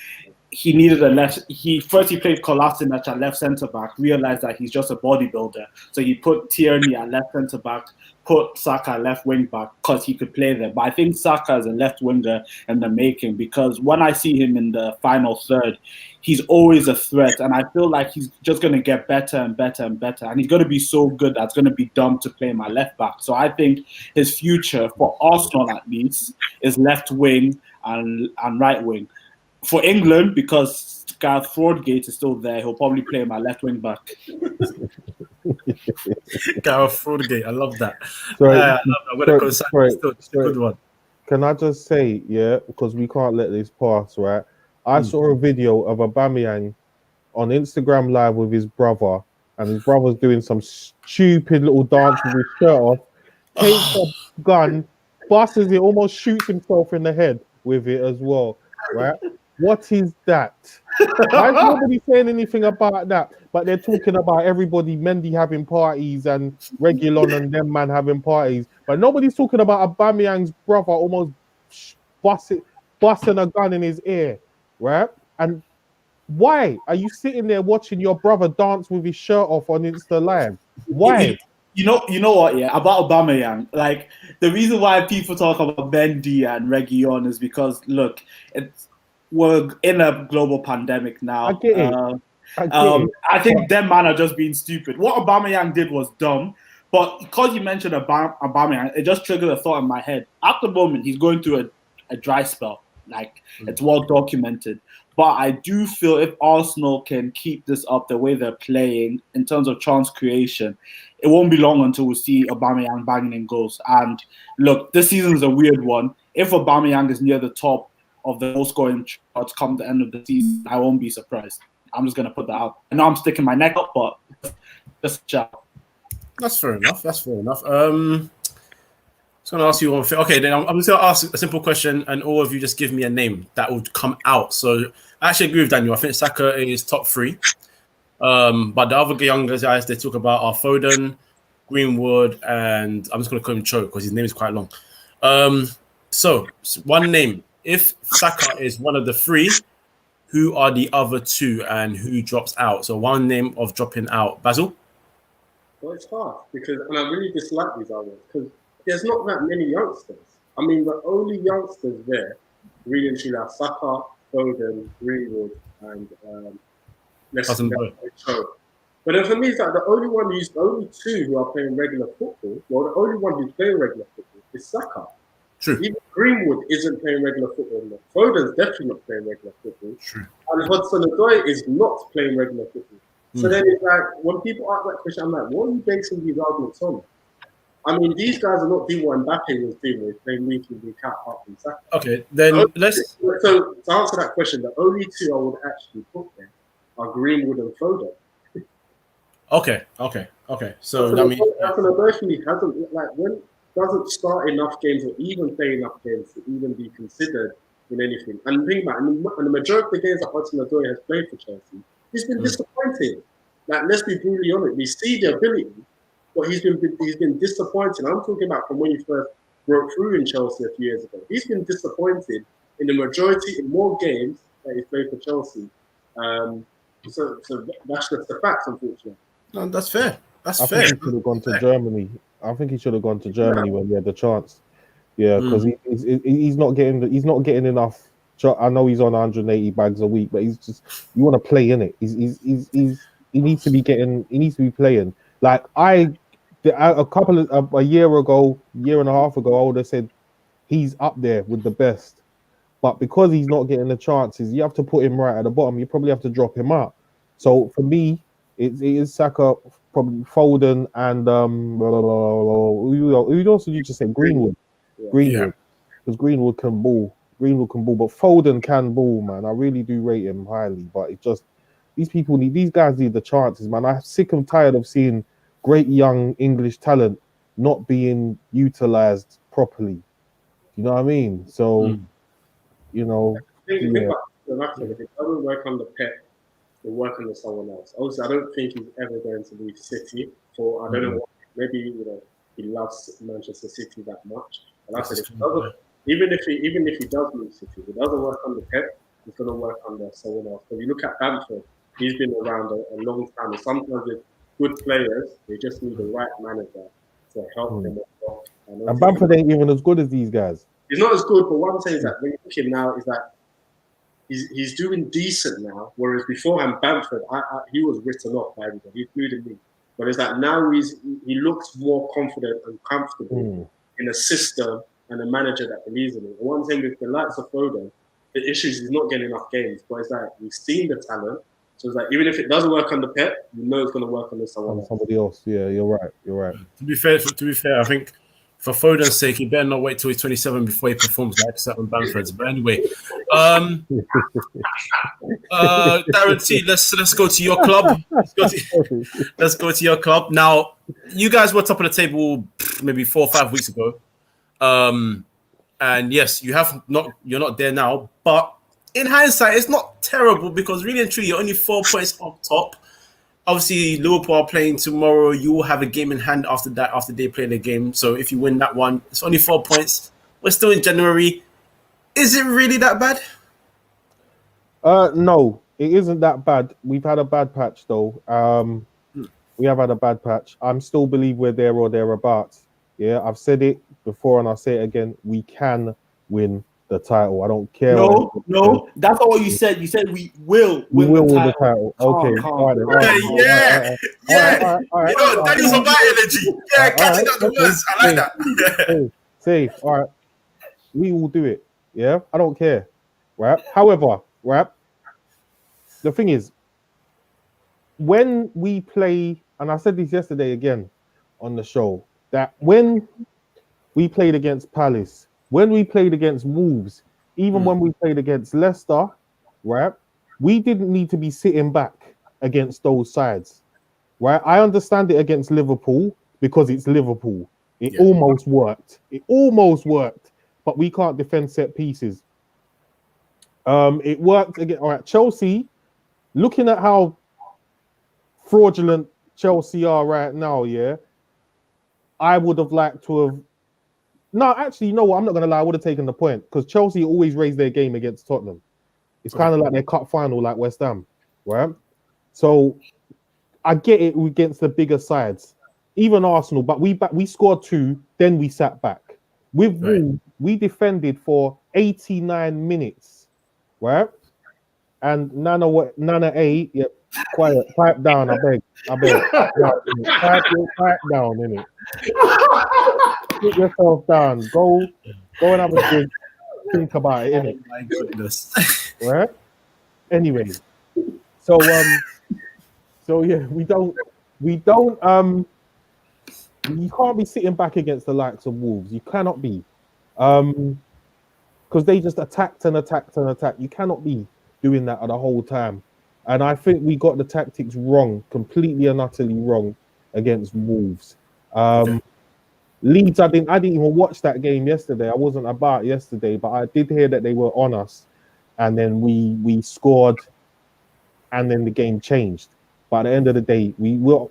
he needed a left. He played Kolasinac at left centre back. Realized that he's just a bodybuilder, so he put Tierney at left centre back, put Saka at left wing back because he could play there. But I think Saka is a left winger in the making, because when I see him in the final third, he's always a threat, and I feel like he's just going to get better and better and better, and he's going to be so good that it's going to be dumb to play my left back. So I think his future for Arsenal at least is left wing and right wing. For England, because Gareth Fraudgate is still there, he'll probably play my left wing back. Gareth Fraudgate, I love that. Sorry, I'm going to go Saka. It's a good one. Can I just say, yeah, because we can't let this pass, right? I saw a video of Aubameyang on Instagram Live with his brother, and his brother's doing some stupid little dance with his shirt off, takes a gun, busts it, almost shoots himself in the head with it as well, right? What is that? Why is nobody saying anything about that? But they're talking about everybody, Mendy having parties and Reguilon and them man having parties. But nobody's talking about Aubameyang's brother almost busting a gun in his ear, right? And why are you sitting there watching your brother dance with his shirt off on Insta Live? Why? You know what, yeah, about Aubameyang, like, the reason why people talk about Mendy and Reguilon is because, look, we're in a global pandemic now. I get it. I think them man are just being stupid. What Aubameyang did was dumb, but because you mentioned Aubameyang, it just triggered a thought in my head. At the moment, he's going through a dry spell. Like, it's well documented. But I do feel if Arsenal can keep this up the way they're playing in terms of chance creation, it won't be long until we see Aubameyang banging in goals. And look, this season is a weird one. If Aubameyang is near the top of the goal scoring charts come the end of the season, I won't be surprised. I'm just gonna put that out. I know I'm sticking my neck up, but just a shout. That's fair enough. I'm just gonna ask you one thing. Okay, then I'm just gonna ask a simple question, and all of you just give me a name that would come out. So I actually agree with Daniel. I think Saka is top 3. But the other younger guys they talk about are Foden, Greenwood, and I'm just gonna call him Cho because his name is quite long. So one name. If Saka is one of the 3, who are the other 2 and who drops out? So one name of dropping out. Basil? Well, it's hard because, and I really dislike these others because there's not that many youngsters. I mean, the only youngsters there really and truly are Saka, Foden, Greenwood, and let's show. But then for me, it's like the only 2 who are playing regular football. Well, the only one who's playing regular football is Saka. True. Even Greenwood isn't playing regular football anymore. Foden's definitely not playing regular football. True. And Hudson-Odoi is not playing regular football. So then it's like, when people ask that question, I'm like, what are you basing these arguments on? I mean, these guys are not doing what Mbappe was doing, with playing week in, week out, apart from Saka. Okay, then let's... So to answer that question, the only 2 I would actually put there are Greenwood and Foden. Okay. So that means... Hudson-Odoi hasn't, like, doesn't start enough games or even play enough games to even be considered in anything. And think about it, and the majority of the games that Hudson-Odoi has played for Chelsea, he's been disappointing. Like, let's be brutally honest. We see the ability, but he's been disappointing. I'm talking about from when he first broke through in Chelsea a few years ago. He's been disappointed in the majority, in more games that he's played for Chelsea. So that's just the facts, unfortunately. No, that's fair. I think he should have gone to Germany. I think he should have gone to Germany when he had the chance. Yeah, because he's not getting enough. I know he's on 180 bags a week, but he's just, you want to play in it. He needs to be playing. Like a year and a half ago, I would have said he's up there with the best. But because he's not getting the chances, you have to put him right at the bottom. You probably have to drop him out. So for me, it is Saka, probably Foden, and who else did you just say? Greenwood. Greenwood. Because Greenwood can ball. But Foden can ball, man. I really do rate him highly. But it's just these guys need the chances, man. I'm sick and tired of seeing great young English talent not being utilized properly. You know what I mean? So, you know, I think about the matter, if it doesn't work on the Pep, it'll work on someone else. Also, I don't think he's ever going to leave City for, I don't know what, maybe, he loves Manchester City that much. And I said, even if he does leave City, if it doesn't work on the Pep, it's going to work under someone else. Because you look at Bamford, he's been around a long time. And sometimes with good players, they just need the right manager to help them. And Bamford ain't even as good as these guys. He's not as good, but what I'm saying is that when you look at him now, is that he's doing decent now. Whereas beforehand, Bamford, he was written off by everybody, including me. But it's that now he looks more confident and comfortable in a system and a manager that believes in it. And one thing with the likes of Foden, the issue is he's not getting enough games. But it's like we've seen the talent. So it's like even if it doesn't work on the Pep, you know it's going to work on somebody else. Yeah, you're right. To be fair, I think for Foden's sake, he better not wait till he's 27 before he performs like certain Bamfords. But anyway, Darren T, let's go to your club. Let's go to your club. Now, you guys were top of the table maybe 4 or 5 weeks ago. And yes, you're not there now, but in hindsight, it's not terrible because really and truly, you're only 4 points up top. Obviously, Liverpool are playing tomorrow. You will have a game in hand after that, after they play the game. So if you win that one, it's only 4 points. We're still in January. Is it really that bad? No, it isn't that bad. We've had a bad patch, though. We have had a bad patch. I'm still believe we're there or thereabouts. Yeah, I've said it before and I'll say it again. We can win the title. I don't care. No, that's not what you said. You said we will win the title. Okay. All right. Daniel's on my energy. Yeah, catching out the words. I like that. Safe. All right. We will do it. Yeah, I don't care. Right. However, right. The thing is, when we play, and I said this yesterday again on the show, that when we played against Palace, when we played against Wolves, even when we played against Leicester, right, we didn't need to be sitting back against those sides, right? I understand it against Liverpool because it's Liverpool. It almost worked. But we can't defend set pieces. It worked again. All right, Chelsea, looking at how fraudulent Chelsea are right now, yeah, I would have liked to have. No, actually, you know what? I'm not going to lie. I would have taken the point because Chelsea always raise their game against Tottenham. It's kind of like their cup final, like West Ham, right? So I get it against the bigger sides, even Arsenal. But we scored 2, then we sat back. With Wolves, we defended for 89 minutes, right? And Nana A, yep, quiet, pipe down, I beg. Pipe down, innit? Put yourself down. Go and have a drink. Think about it, innit? Oh my goodness. Right? Anyway, so yeah, we you can't be sitting back against the likes of Wolves. You cannot be, because they just attacked. You cannot be doing that the whole time. And I think we got the tactics wrong, completely and utterly wrong against Wolves. Leeds, I didn't even watch that game yesterday. I wasn't about yesterday, but I did hear that they were on us, and then we scored, and then the game changed. But at the end of the day, the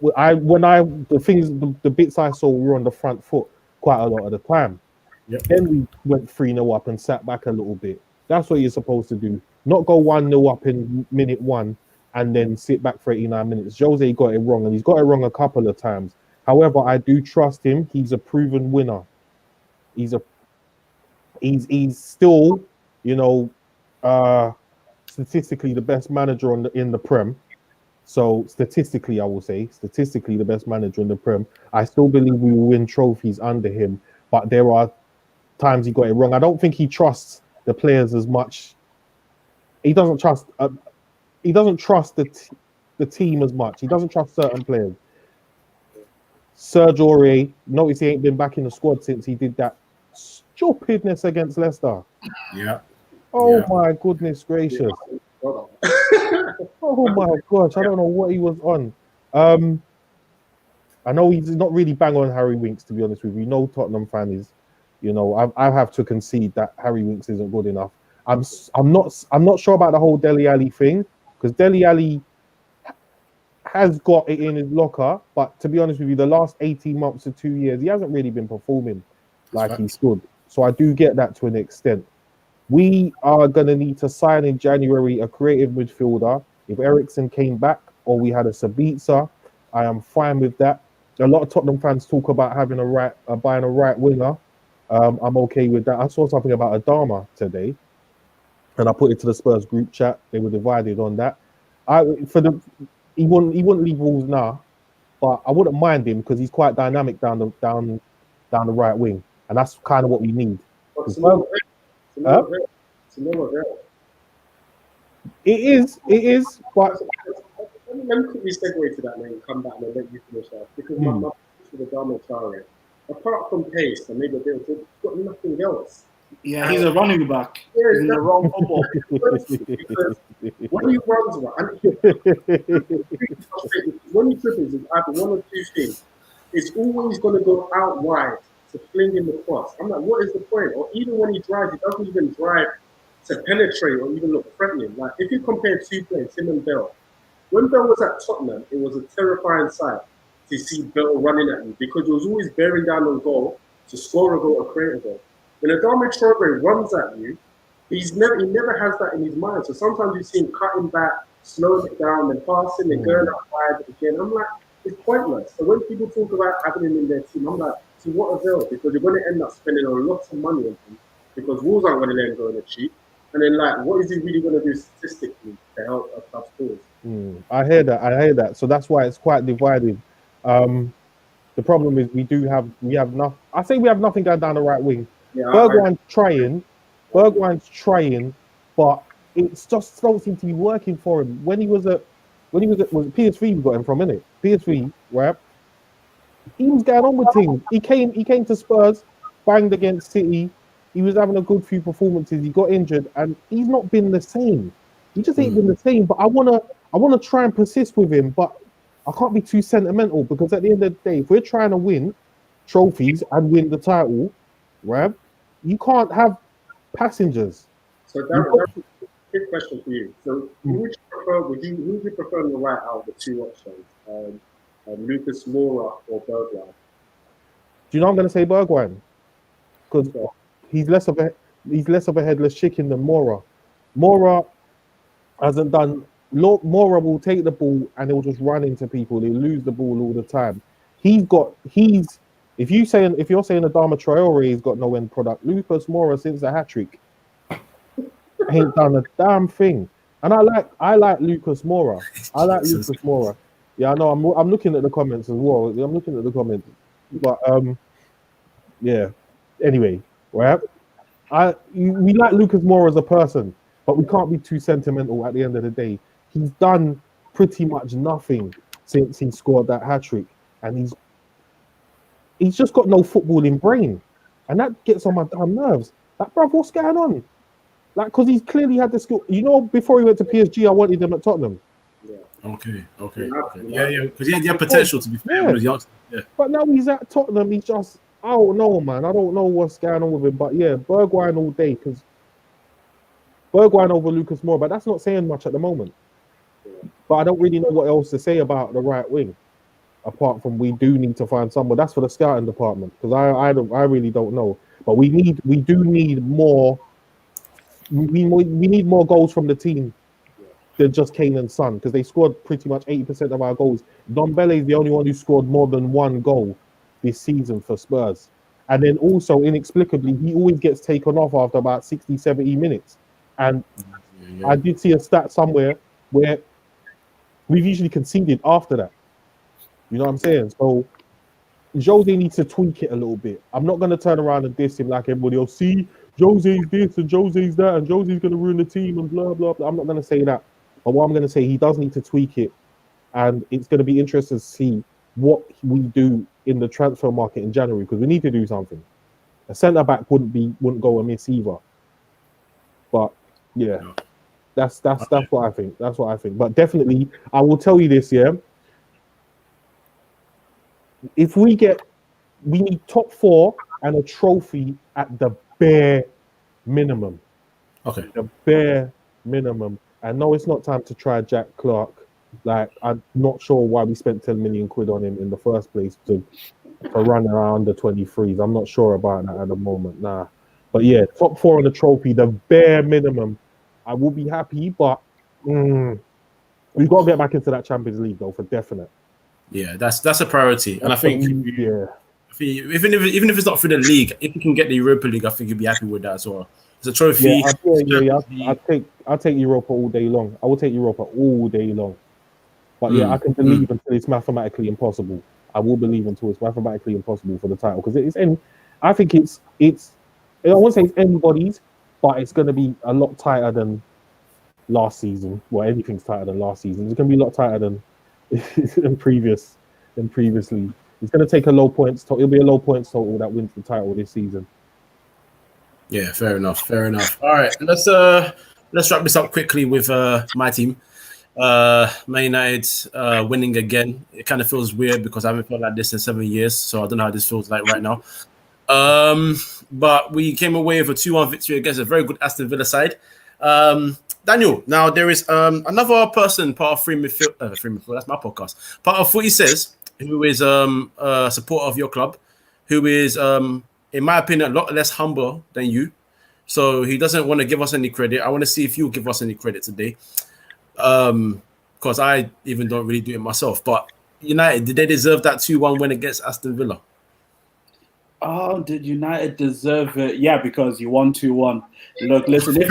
bits I saw, we were on the front foot quite a lot of the time. Yep. Then we went 3-0 up and sat back a little bit. That's what you're supposed to do. Not go 1-0 up in minute 1 and then sit back for 89 minutes. Jose got it wrong, and he's got it wrong a couple of times. However, I do trust him. He's a proven winner. He's still, statistically the best manager in the Prem. So statistically, I will say, the best manager in the Prem. I still believe we will win trophies under him, but there are times he got it wrong. I don't think he trusts the players as much. He doesn't trust the team as much. He doesn't trust certain players. Serge Aurier, notice he ain't been back in the squad since he did that stupidness against Leicester. Yeah. Oh my goodness gracious. Oh my gosh, I don't know what he was on. I know he's not really bang on Harry Winks, to be honest with you. No Tottenham fan is, I have to concede that Harry Winks isn't good enough. I'm not sure about the whole Dele Alli thing, because Dele Alli has got it in his locker, but to be honest with you, the last 18 months to 2 years, he hasn't really been performing like he should. So I do get that to an extent. We are going to need to sign in January a creative midfielder. If Eriksen came back or we had a Sabitzer, I am fine with that. A lot of Tottenham fans talk about having buying a right winger. I'm okay with that. I saw something about Adama today, and I put it to the Spurs group chat. They were divided on that. He wouldn't leave Wolves now, but I wouldn't mind him because he's quite dynamic down the right wing, and that's kind of what we need. It is, but let me quickly segue to that and come back and let you finish that, because my with the Dharma Traore, apart from pace and maybe a bit of good, got nothing else. Yeah, he's a running back. Yeah, he's in the wrong football. When he runs, when he dribbles, it's either one or two things. It's always going to go out wide to fling in the cross. I'm like, what is the point? Or even when he drives, he doesn't even drive to penetrate or even look threatening. Like, if you compare two players, him and Bell, when Bell was at Tottenham, it was a terrifying sight to see Bell running at you, because he was always bearing down on goal to score a goal or create a goal. When Adama Traore runs at you, he never has that in his mind. So sometimes you see him cutting back, slowing it down, and passing and going out wide again. I'm like, it's pointless. So when people talk about having him in their team, I'm like, to what avail? Because you're going to end up spending a lot of money on him, because Wolves aren't going to let him go on the cheap. And then, like, what is he really going to do statistically to help a club scores? I hear that. So that's why it's quite divided. The problem is we have nothing. I say we have nothing going down the right wing. Yeah, Bergwijn's trying, but it's just don't seem to be working for him. When he was at PSV, we got him from, innit? PSV, right? He was going on with things. He came to Spurs, banged against City. He was having a good few performances. He got injured, and he's not been the same. He just ain't been the same. But I wanna try and persist with him, but I can't be too sentimental, because at the end of the day, if we're trying to win trophies and win the title, right, you can't have passengers. So Darren, quick question for you. So who would you prefer on the right out of the two options? Lucas Moura or Bergwijn? Do you know I'm going to say Bergwijn? Because he's less of a headless chicken than Moura. Moura hasn't done. Moura will take the ball and he'll just run into people. He'll lose the ball all the time. If you're saying Adama Traore has got no end product, Lucas Moura since the hat trick ain't done a damn thing. And I like Lucas Moura. I like Lucas Moura. Yeah, I know. I'm looking at the comments as well. I'm looking at the comments, but yeah. Anyway, right? We like Lucas Moura as a person, but we can't be too sentimental. At the end of the day, he's done pretty much nothing since he scored that hat trick, and he's just got no footballing brain, and that gets on my damn nerves. Like, bruv, what's going on? Like, because he's clearly had the skill. Before he went to PSG, I wanted him at Tottenham. Yeah. Okay. Yeah. Because he had potential to be fair. Yeah. But now he's at Tottenham. He's just, I don't know, man. I don't know what's going on with him. But yeah, Bergwijn all day, because Bergwijn over Lucas Moura. But that's not saying much at the moment. But I don't really know what else to say about the right wing, apart from we do need to find someone. That's for the scouting department, because I really don't know. But we do need more. We need more goals from the team than just Kane and Son, because they scored pretty much 80% of our goals. Ndombele is the only one who scored more than one goal this season for Spurs. And then also, inexplicably, he always gets taken off after about 60, 70 minutes. And I did see a stat somewhere where we've usually conceded after that. You know what I'm saying? So Jose needs to tweak it a little bit. I'm not going to turn around and diss him like everybody else. See, Jose's this and Jose's that and Jose's going to ruin the team and blah, blah, blah. I'm not going to say that. But what I'm going to say, he does need to tweak it. And it's going to be interesting to see what we do in the transfer market in January, because we need to do something. A centre-back wouldn't go amiss either. But, yeah, that's what I think. That's what I think. But definitely, I will tell you this, yeah. if we need top 4 and a trophy at the bare minimum. Okay. The bare minimum. And no, it's not time to try Jack Clark. Like, I'm not sure why we spent 10 million quid on him in the first place to run around the 23s. I'm not sure about that at the moment. Nah. But yeah, top 4 on the trophy, the bare minimum. I will be happy, but we've got to get back into that Champions League though, for definite. Yeah, that's a priority. And I think even if it's not for the league, if you can get the Europa League, I think you'd be happy with that as well. It's a trophy. I'll take Europa all day long. I will take Europa all day long. But yeah, I can believe until it's mathematically impossible. I will believe until it's mathematically impossible for the title, because I think it's I won't say it's anybody's, but it's going to be a lot tighter than last season. Well, anything's tighter than last season. It's going to be a lot tighter than previously. It's going to take a low points total. It'll be a low points total that wins the title this season. Yeah, fair enough. All right, let's wrap this up quickly with my team. Man United winning again. It kind of feels weird because I haven't felt like this in 7 years, so I don't know how this feels like right now. But we came away with a 2-1 victory against a very good Aston Villa side. Daniel, now there is another person, part of Free Midfield, that's my podcast, part of FootySays, who is a supporter of your club, who is, in my opinion, a lot less humble than you. So he doesn't want to give us any credit. I want to see if you give us any credit today. Because I even don't really do it myself. But United, did they deserve that 2-1 win against Aston Villa? Oh, did United deserve it? Yeah, because you won 2-1. Look, listen, if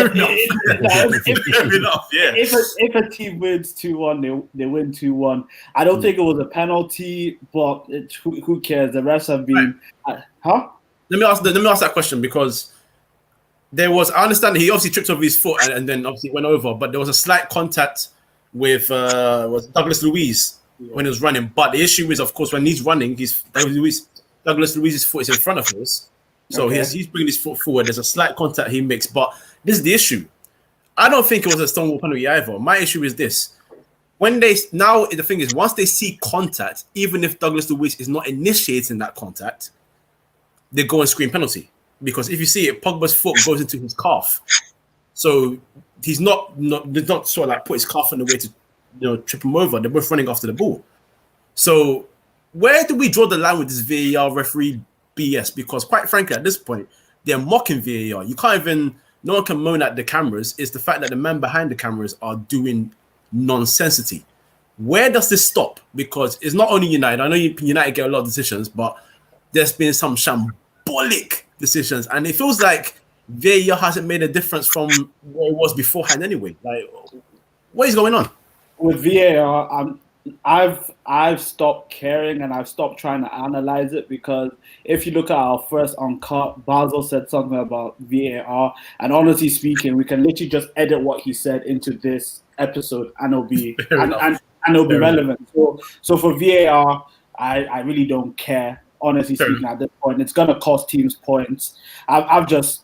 a team wins 2-1, they win 2-1. I don't think it was a penalty, but who cares? The refs have been... Huh? Let me ask that question, because there was... I understand that he obviously tripped over his foot and then obviously went over, but there was a slight contact with was Douglas Luiz when he was running. But the issue is, of course, when he's running, Douglas Luiz's foot is in front of us. So he's bringing his foot forward. There's a slight contact he makes. But this is the issue. I don't think it was a Stonewall penalty either. My issue is this. The thing is, once they see contact, even if Douglas Luiz is not initiating that contact, they go and scream penalty. Because if you see it, Pogba's foot goes into his calf. So he's not sort of like put his calf in the way to trip him over. They're both running after the ball. So where do we draw the line with this VAR referee BS? Because quite frankly, at this point, they're mocking VAR. No one can moan at the cameras. It's the fact that the men behind the cameras are doing nonsensity. Where does this stop? Because it's not only United. I know United get a lot of decisions, but there's been some shambolic decisions. And it feels like VAR hasn't made a difference from where it was beforehand anyway. Like, what is going on? With VAR, I've stopped caring and I've stopped trying to analyze it, because if you look at our first Uncut, Basil said something about VAR, and honestly speaking, we can literally just edit what he said into this episode and it'll be relevant. So for VAR, I really don't care. Honestly speaking, at this point, it's gonna cost teams points. I've just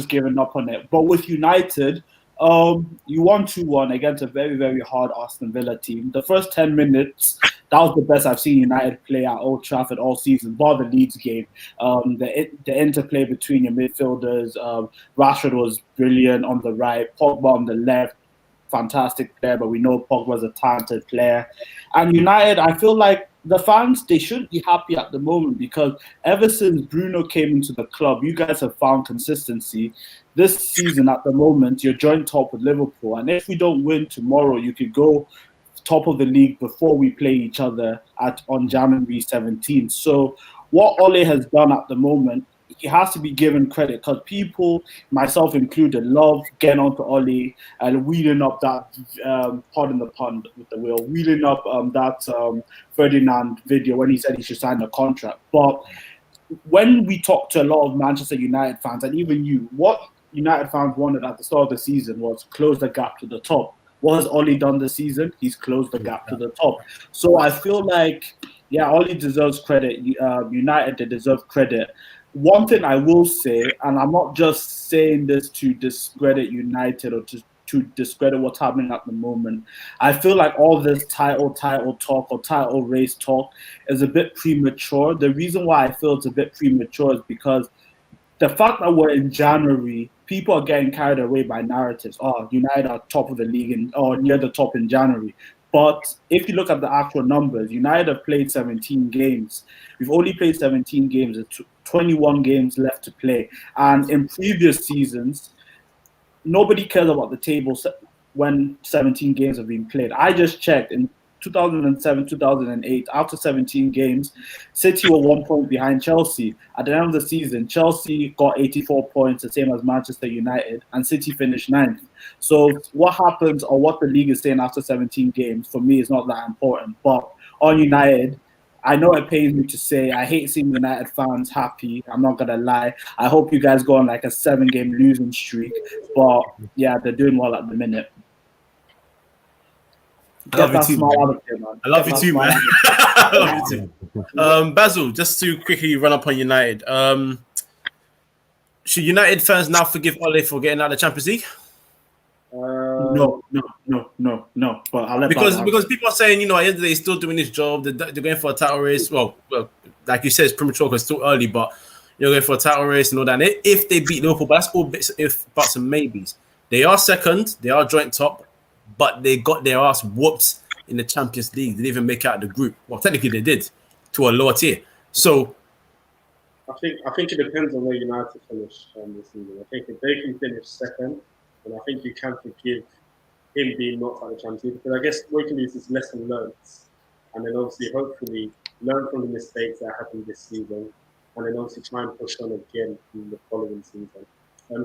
given up on it. But with United, you won 2-1 against a very, very hard Aston Villa team. The first 10 minutes, that was the best I've seen United play at Old Trafford all season, bar the Leeds game. The interplay between your midfielders, Rashford was brilliant on the right, Pogba on the left, fantastic player, but we know Pogba's a talented player. And United, I feel like the fans, they should be happy at the moment, because ever since Bruno came into the club, you guys have found consistency. This season, at the moment, you're joint top with Liverpool. And if we don't win tomorrow, you could go top of the league before we play each other on January 17th. So what Ole has done at the moment, he has to be given credit, because people, myself included, love getting onto Ole and wheeling up that, pardon the pun with the wheel, wheeling up that Ferdinand video when he said he should sign a contract. But when we talk to a lot of Manchester United fans, and even you, what United fans wanted at the start of the season was close the gap to the top. What has Ole done this season? He's closed the gap to the top. So I feel like, yeah, Ole deserves credit. United, they deserve credit. One thing I will say, and I'm not just saying this to discredit United or to to discredit what's happening at the moment. I feel like all this title talk or title race talk is a bit premature. The reason why I feel it's a bit premature is because the fact that we're in January, people are getting carried away by narratives. Oh, United are top of the league or near the top in January. But if you look at the actual numbers, United have played 17 games. We've only played 17 games. There's 21 games left to play. And in previous seasons, nobody cares about the table when 17 games have been played. I just checked in 2007, 2008, after 17 games, City were 1 point behind Chelsea. At the end of the season, Chelsea got 84 points, the same as Manchester United, and City finished 9th. So what happens or what the league is saying after 17 games, for me, is not that important. But on United, I know it pains me to say, I hate seeing United fans happy. I'm not going to lie. I hope you guys go on like a 7-game losing streak. But yeah, they're doing well at the minute. I love you too, man. Here, man. I love you too, man. I love you too. Basil, just to quickly run up on United. Should United fans now forgive Ole for getting out of the Champions League? No. But I'll let because people are saying, at the end of the day, he's still doing his job. They're going for a title race. Well, like you said, it's premature because it's still early, but you're going for a title race and all that. And if they beat Liverpool, but that's all bits, if, buts, and maybes. They are second. They are joint top. But they got their ass whooped in the Champions League. They didn't even make it out of the group. Well, technically they did, to a lower tier. So I think it depends on where United finish this season. I think if they can finish second, then I think you can forgive him being knocked out of the Champions League. Because I guess what you can do is just lesson learned, and then obviously hopefully learn from the mistakes that happened this season, and then obviously try and push on again in the following season.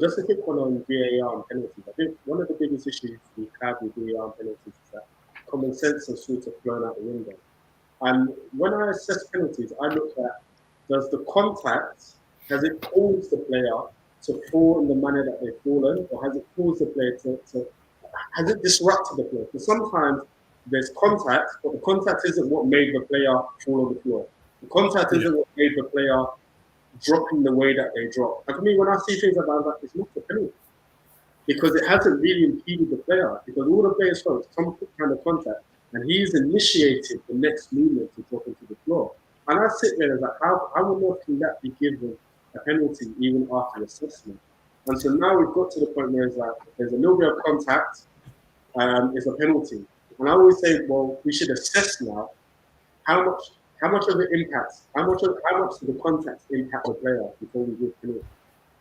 Just a quick one on VAR and penalties. I think one of the biggest issues we have with VAR and penalties is that common sense has sort of flown out the window. And when I assess penalties, I look at, does the contact, has it caused the player to fall in the manner that they've fallen, or has it caused the player has it disrupted the player? Because sometimes there's contact, but the contact isn't what made the player fall on the floor. The contact isn't what made the player dropping the way that they drop. And for me, when I see things like that, it's not a penalty. Because it hasn't really impeded the player. Because all the players show is some kind of contact. And he's initiated the next movement to drop into the floor. And I sit there and like, how on earth can that be given a penalty even after assessment? And so now we've got to the point where it's like, if there's a little bit of contact, it's a penalty. And I always say, well, we should assess now how much of it impacts, how much do the contacts impact the player before we give penalty.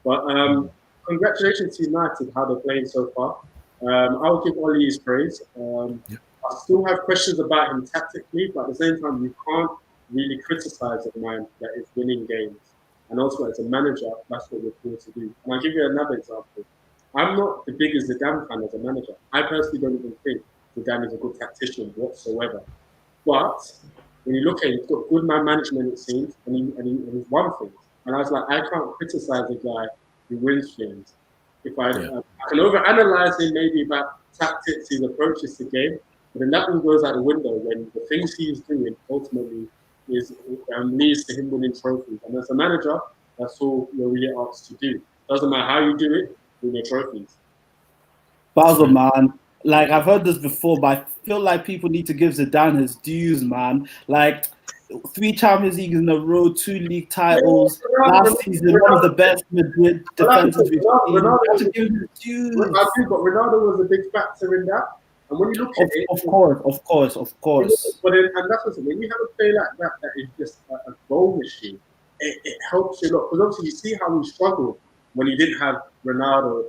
But congratulations to United, how they're playing so far. I'll give Ole his praise. I still have questions about him tactically, but at the same time, you can't really criticize a man that is winning games. And also, as a manager, that's what we're called to do. And I'll give you another example. I'm not the biggest Zidane fan as a manager. I personally don't even think Zidane is a good tactician whatsoever. But when you look at it, he's got good man management, it seems, and he's won things. And I was like, I can't criticize a guy who wins things. If I can overanalyze him maybe about tactics, his approaches to game, but then that one goes out the window when the things he's doing ultimately leads to him winning trophies. And as a manager, that's all you're really asked to do. Doesn't matter how you do it, win your trophies. Basel, man. Like, I've heard this before, but I feel like people need to give Zidane his dues, man. Like, 3 Champions Leagues in a row, 2 league titles. Last season, one of the best Madrid defenses we've seen. You have to give him his dues. I do, but Ronaldo was a big factor in that. And when you look at it, of course. But and that's what when you have a player like that is just a goal machine, it helps you a lot. Because obviously you see how he struggled when he didn't have Ronaldo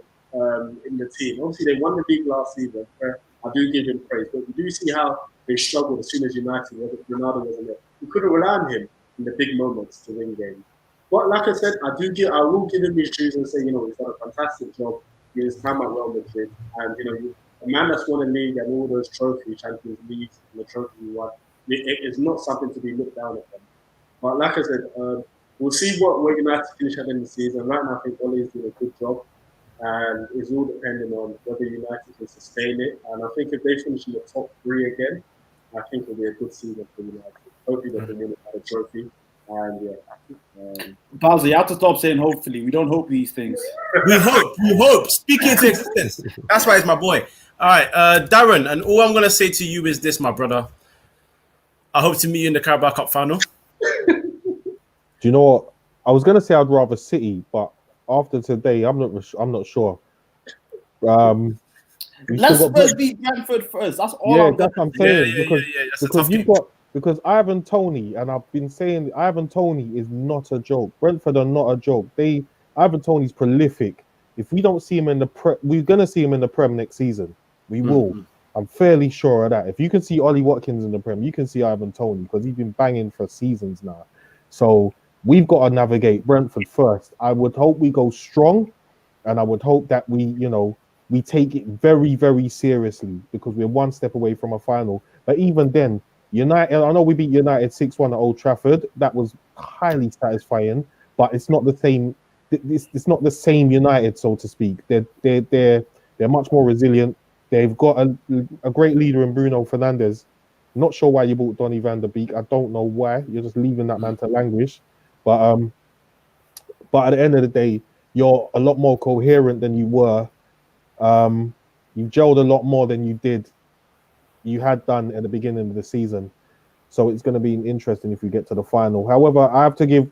in the team. Obviously they won the league last season, where I do give him praise. But you do see how they struggled as soon as United, Ronaldo wasn't there. You couldn't rely on him in the big moments to win games. But like I said, I will give him his dues and say, he's done a fantastic job in his time at Real Madrid. And, a man that's won a league and all those trophies, Champions Leagues, and the trophy he won, it is not something to be looked down upon. But like I said, we'll see where United finish at the end of the season. Right now, I think Ole is doing a good job. And it's all depending on whether United can sustain it. And I think if they finish in the top 3 again, I think it'll be a good season for United. Hopefully they can win another trophy. And yeah, Bowser, you have to stop saying hopefully. We don't hope these things. We hope. Speaking into existence. That's why it's my boy. All right, Darren, and all I'm gonna say to you is this, my brother. I hope to meet you in the Carabao Cup final. Do you know what? I was gonna say I'd rather City, but after today, I'm not sure. Let's first beat Brentford first. That's all. Yeah, that's what I'm saying. That's a tough Because you've game. because Ivan Toney, and I've been saying Ivan Toney is not a joke. Brentford are not a joke. Ivan Toney's prolific. If we don't see him in the we're gonna see him in the Prem next season. We will. I'm fairly sure of that. If you can see Ollie Watkins in the Prem, you can see Ivan Toney because he's been banging for seasons now. So we've got to navigate Brentford first. I would hope we go strong, and I would hope that we take it very, very seriously because we're one step away from a final. But even then, United, I know we beat United 6-1 at Old Trafford. That was highly satisfying, but it's not the same. It's not the same United, so to speak. They're much more resilient. They've got a great leader in Bruno Fernandes. Not sure why you bought Donny van der Beek. I don't know why. You're just leaving that man to languish. But at the end of the day, you're a lot more coherent than you were. You gelled a lot more than you had done at the beginning of the season. So it's going to be interesting if we get to the final. However, I have to give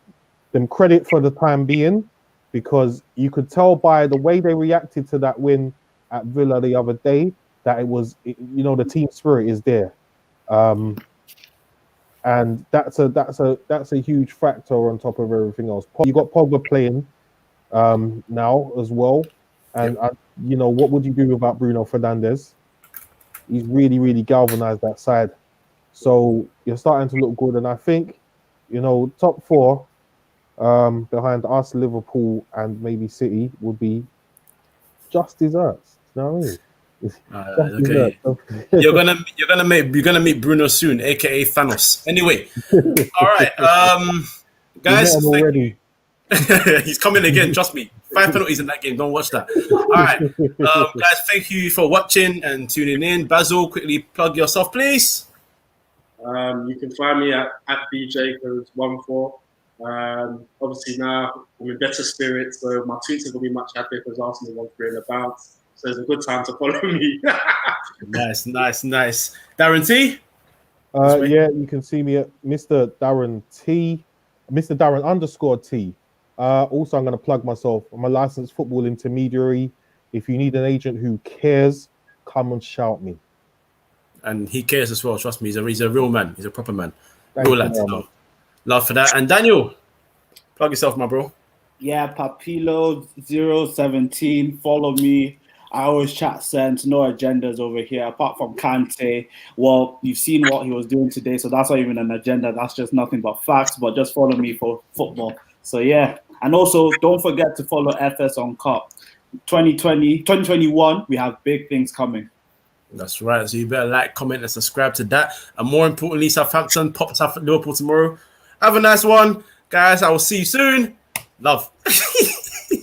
them credit for the time being because you could tell by the way they reacted to that win at Villa the other day that the team spirit is there. And that's a huge factor on top of everything else. You got Pogba playing now as well. And what would you do without Bruno Fernandes? He's really, really galvanized that side. So you're starting to look good. And I think, top four behind us, Liverpool, and maybe City would be just desserts. You know what I mean? Okay. You're gonna meet Bruno soon, aka Thanos. Anyway, all right, guys. Already. He's coming again. Trust me. 5 penalties in that game. Don't watch that. All right, guys. Thank you for watching and tuning in. Basil, quickly plug yourself, please. You can find me at BJ14. Obviously now I'm in better spirits, so my tweets are gonna be much happier because Arsenal won 3 in a bounce. So it's a good time to follow me. Nice. Darren T. Yeah, you can see me at Mr. Darren T, Mr. Darren _T. Also, I'm going to plug myself. I'm a licensed football intermediary. If you need an agent who cares, come and shout me. And he cares as well. Trust me, he's a real man. He's a proper man. Thank real you, lad. man. Love for that. And Daniel, plug yourself, my bro. Yeah, Papilo017. Follow me. I always chat sense, no agendas over here, apart from Kante. Well, you've seen what he was doing today, so that's not even an agenda. That's just nothing but facts, but just follow me for football. So, yeah. And also, don't forget to follow FS on Cup. 2021, we have big things coming. That's right. So you better like, comment, and subscribe to that. And more importantly, Southampton pops up at Liverpool tomorrow. Have a nice one. Guys, I will see you soon. Love.